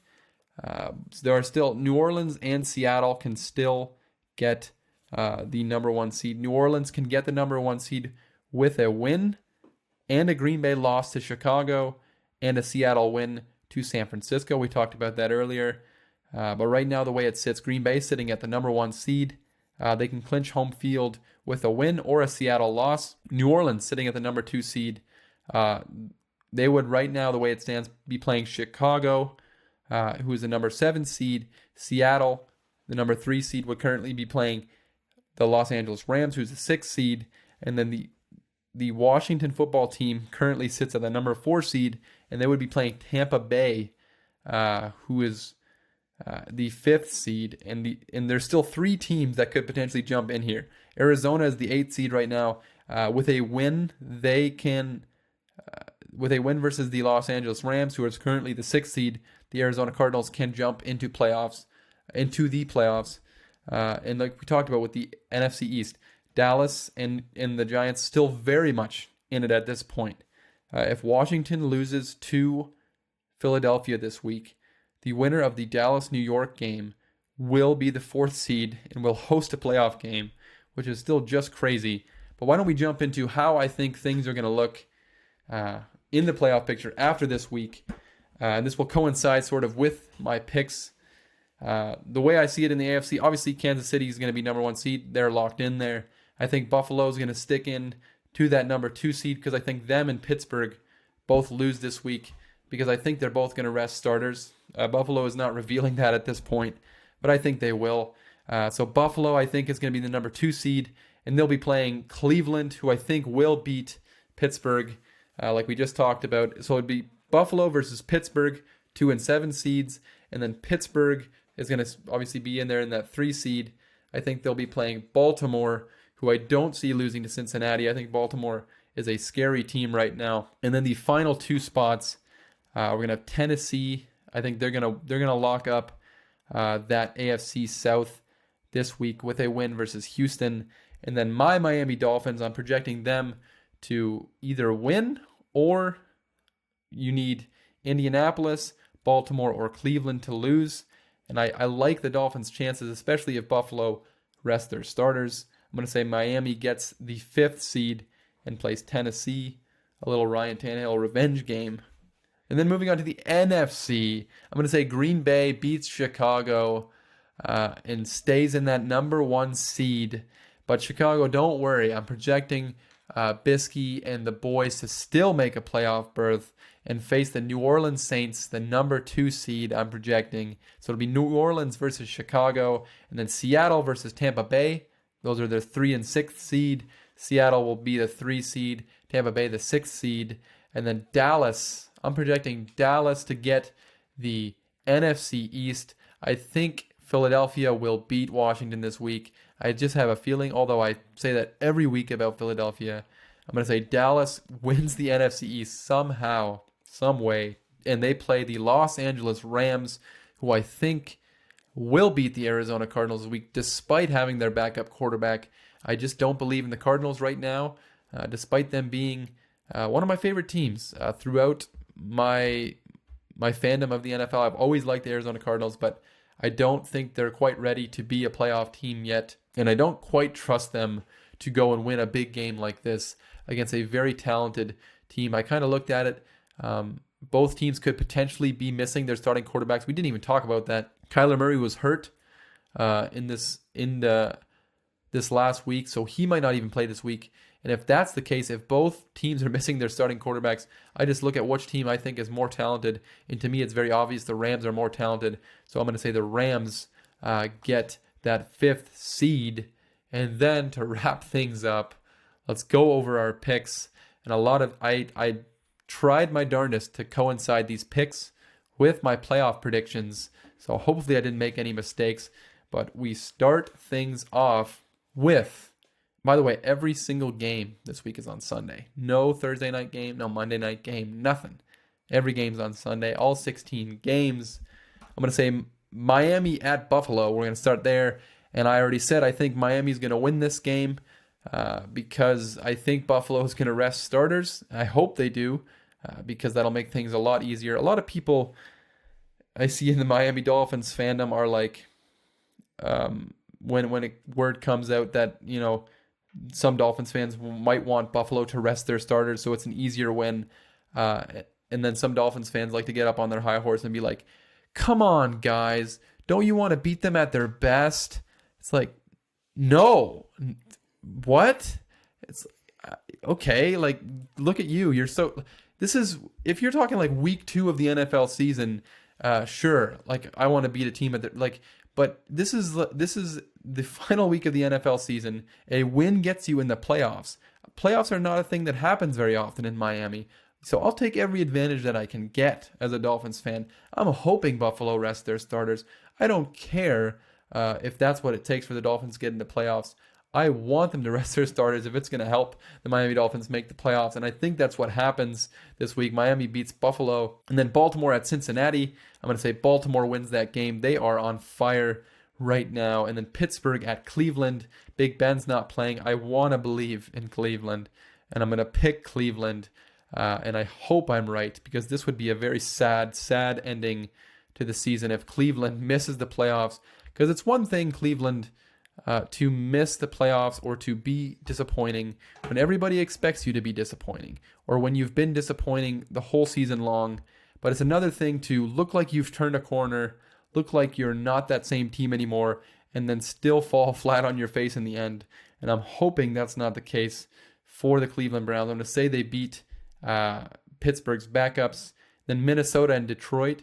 So there are still New Orleans and Seattle can still get the number 1 seed. New Orleans can get the number 1 seed with a win and a Green Bay loss to Chicago and a Seattle win to San Francisco. We talked about that earlier. But right now, the way it sits, Green Bay sitting at the number 1 seed. They can clinch home field with a win or a Seattle loss. New Orleans sitting at the number 2 seed. They would right now, the way it stands, be playing Chicago, who is the number 7 seed. Seattle, the number 3 seed, would currently be playing the Los Angeles Rams, who's the 6th seed. And then the Washington football team currently sits at the number 4 seed, and they would be playing Tampa Bay, who is the 5th seed, and there's still 3 teams that could potentially jump in here. Arizona is the 8th seed right now. With a win, they can, with a win versus the Los Angeles Rams, who is currently the 6th seed, the Arizona Cardinals can jump into the playoffs. And like we talked about with the NFC East, Dallas and the Giants still very much in it at this point. If Washington loses to Philadelphia this week, the winner of the Dallas-New York game will be the 4th seed and will host a playoff game, which is still just crazy. But why don't we jump into how I think things are going to look in the playoff picture after this week. And this will coincide sort of with my picks. The way I see it in the AFC, obviously Kansas City is going to be number 1 seed. They're locked in there. I think Buffalo is going to stick in to that number 2 seed because I think them and Pittsburgh both lose this week because I think they're both going to rest starters. Buffalo is not revealing that at this point, but I think they will. So Buffalo, I think, is going to be the number 2 seed, and they'll be playing Cleveland, who I think will beat Pittsburgh, like we just talked about. So it'd be Buffalo versus Pittsburgh, 2 and 7 seeds, and then Pittsburgh is going to obviously be in there in that 3 seed. I think they'll be playing Baltimore, who I don't see losing to Cincinnati. I think Baltimore is a scary team right now. And then the final 2 spots, we're going to have Tennessee. I think they're gonna lock up that AFC South this week with a win versus Houston. And then my Miami Dolphins, I'm projecting them to either win or you need Indianapolis, Baltimore, or Cleveland to lose. And I like the Dolphins' chances, especially if Buffalo rests their starters. I'm going to say Miami gets the 5th seed and plays Tennessee. A little Ryan Tannehill revenge game. And then moving on to the NFC, I'm going to say Green Bay beats Chicago and stays in that number 1 seed. But Chicago, don't worry. I'm projecting Biskey and the boys to still make a playoff berth and face the New Orleans Saints, the number 2 seed I'm projecting. So it'll be New Orleans versus Chicago, and then Seattle versus Tampa Bay. Those are the 3 and 6th seed. Seattle will be the 3 seed, Tampa Bay the 6th seed, and then Dallas. I'm projecting Dallas to get the NFC East. I think Philadelphia will beat Washington this week. I just have a feeling, although I say that every week about Philadelphia, I'm going to say Dallas wins the NFC East somehow, some way, and they play the Los Angeles Rams, who I think will beat the Arizona Cardinals this week, despite having their backup quarterback. I just don't believe in the Cardinals right now, despite them being one of my favorite teams throughout my fandom of the NFL. I've always liked the Arizona Cardinals, but I don't think they're quite ready to be a playoff team yet, and I don't quite trust them to go and win a big game like this against a very talented team. I kind of looked at it. Both teams could potentially be missing their starting quarterbacks. We didn't even talk about that. Kyler Murray was hurt this last week, so he might not even play this week. And if that's the case, if both teams are missing their starting quarterbacks, I just look at which team I think is more talented. And to me, it's very obvious the Rams are more talented. So I'm going to say the Rams get that 5th seed. And then to wrap things up, let's go over our picks. And I tried my darndest to coincide these picks with my playoff predictions. So hopefully I didn't make any mistakes. But we start things off with, by the way, every single game this week is on Sunday. No Thursday night game, no Monday night game, nothing. Every game's on Sunday, all 16 games. I'm going to say Miami at Buffalo. We're going to start there. And I already said I think Miami's going to win this game because I think Buffalo is going to rest starters. I hope they do because that'll make things a lot easier. A lot of people I see in the Miami Dolphins fandom are like, when a word comes out that, you know, some Dolphins fans might want Buffalo to rest their starters so it's an easier win. And then some Dolphins fans like to get up on their high horse and be like, come on, guys. Don't you want to beat them at their best? It's like, no. What? It's okay. Like, look at you. If you're talking like week 2 of the NFL season, sure. Like, I want to beat a team but this is the final week of the NFL season. A win gets you in the playoffs. Playoffs are not a thing that happens very often in Miami. So I'll take every advantage that I can get as a Dolphins fan. I'm hoping Buffalo rests their starters. I don't care if that's what it takes for the Dolphins to get into playoffs. I want them to rest their starters if it's going to help the Miami Dolphins make the playoffs. And I think that's what happens this week. Miami beats Buffalo. And then Baltimore at Cincinnati. I'm going to say Baltimore wins that game. They are on fire right now. And then Pittsburgh at Cleveland. Big Ben's not playing. I want to believe in Cleveland. And I'm going to pick Cleveland. And I hope I'm right because this would be a very sad ending to the season if Cleveland misses the playoffs. Because it's one thing, Cleveland, to miss the playoffs or to be disappointing when everybody expects you to be disappointing or when you've been disappointing the whole season long. But it's another thing to look like you've turned a corner, look like you're not that same team anymore, and then still fall flat on your face in the end. And I'm hoping that's not the case for the Cleveland Browns. I'm going to say they beat Pittsburgh's backups. Then Minnesota and Detroit.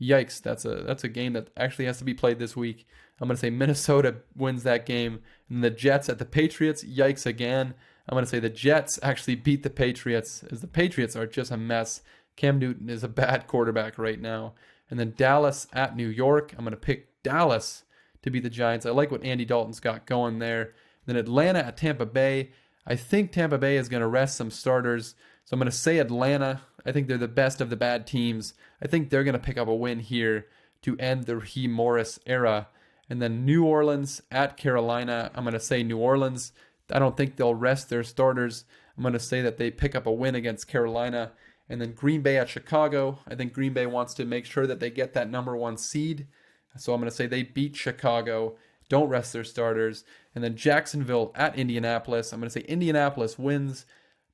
Yikes, that's a game that actually has to be played this week. I'm going to say Minnesota wins that game. And the Jets at the Patriots. Yikes again. I'm going to say the Jets actually beat the Patriots, as the Patriots are just a mess. Cam Newton is a bad quarterback right now. And then Dallas at New York. I'm going to pick Dallas to beat the Giants. I like what Andy Dalton's got going there. Then Atlanta at Tampa Bay. I think Tampa Bay is going to rest some starters. So I'm going to say Atlanta. I think they're the best of the bad teams. I think they're going to pick up a win here to end the Raheem Morris era. And then New Orleans at Carolina. I'm going to say New Orleans. I don't think they'll rest their starters. I'm going to say that they pick up a win against Carolina. And then Green Bay at Chicago. I think Green Bay wants to make sure that they get that number 1 seed. So I'm going to say they beat Chicago. Don't rest their starters. And then Jacksonville at Indianapolis. I'm going to say Indianapolis wins.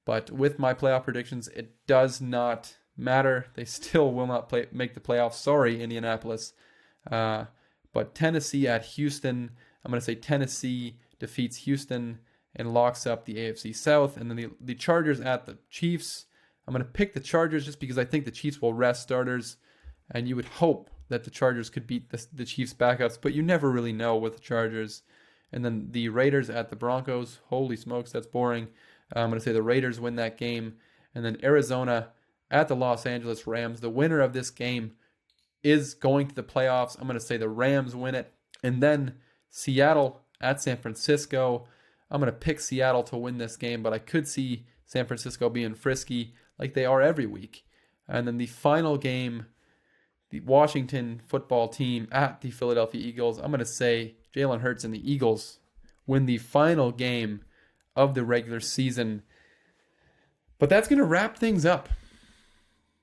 But with my playoff predictions, it does not matter. They still will not make the playoffs. Sorry, Indianapolis. But Tennessee at Houston. I'm going to say Tennessee defeats Houston and locks up the AFC South. And then the Chargers at the Chiefs. I'm going to pick the Chargers just because I think the Chiefs will rest starters. And you would hope that the Chargers could beat the Chiefs backups, but you never really know with the Chargers. And then the Raiders at the Broncos. Holy smokes, that's boring. I'm going to say the Raiders win that game. And then Arizona at the Los Angeles Rams. The winner of this game is going to the playoffs. I'm going to say the Rams win it. And then Seattle at San Francisco. I'm going to pick Seattle to win this game, but I could see San Francisco being frisky like they are every week. And then the final game, the Washington football team at the Philadelphia Eagles. I'm going to say Jalen Hurts and the Eagles win the final game of the regular season. But that's going to wrap things up.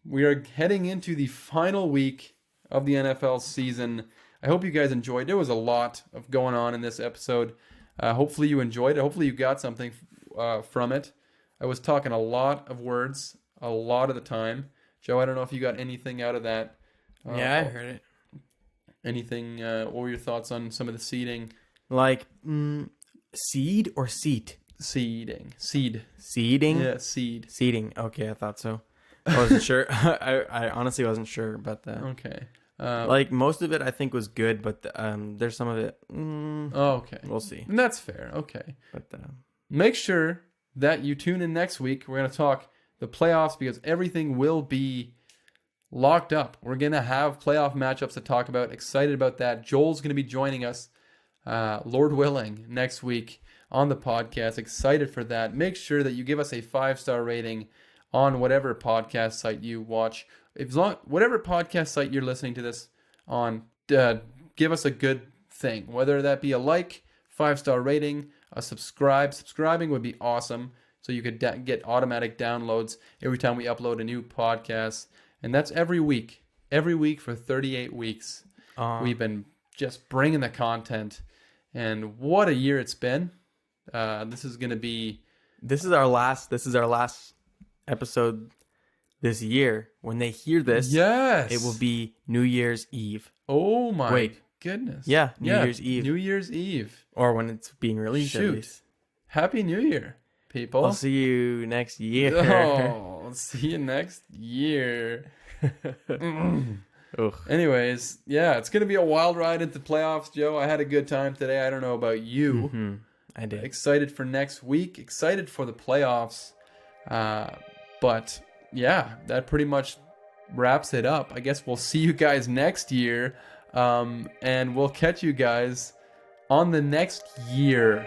We are heading into the final week of the NFL season. I hope you guys enjoyed. There was a lot of going on in this episode. Hopefully you enjoyed it. Hopefully you got something from it. I was talking a lot of words a lot of the time. Joe, I don't know if you got anything out of that. Yeah, I heard it. Anything? What were your thoughts on some of the seeding? Like seed or seat? Seeding. Seeding? Yeah, seed. Seeding. Okay, I thought so. I wasn't sure. I honestly wasn't sure about that. Okay. Like most of it, I think was good, but there's some of it. Okay. We'll see. And that's fair. Okay. But make sure that you tune in next week. We're going to talk the playoffs because everything will be locked up. We're going to have playoff matchups to talk about. Excited about that. Joel's going to be joining us, Lord willing, next week on the podcast. Excited for that. Make sure that you give us a 5-star rating on whatever podcast site you watch. Whatever podcast site you're listening to this on, give us a good thing. Whether that be a like, 5-star rating, a subscribe. Subscribing would be awesome. So you could get automatic downloads every time we upload a new podcast. And that's every week. Every week for 38 weeks. We've been just bringing the content. And what a year it's been. This is our last episode this year. When they hear this, yes, it will be New Year's Eve. Oh my goodness. Yeah, New Year's Eve. New Year's Eve. Or when it's being released at least. Happy New Year, people. I'll see you next year. Oh, I'll see you next year. Anyways, yeah, it's going to be a wild ride into the playoffs, Joe. I had a good time today. I don't know about you. Mm-hmm. I did. Excited for next week. Excited for the playoffs. But yeah, that pretty much wraps it up. I guess we'll see you guys next year. And we'll catch you guys on the next year.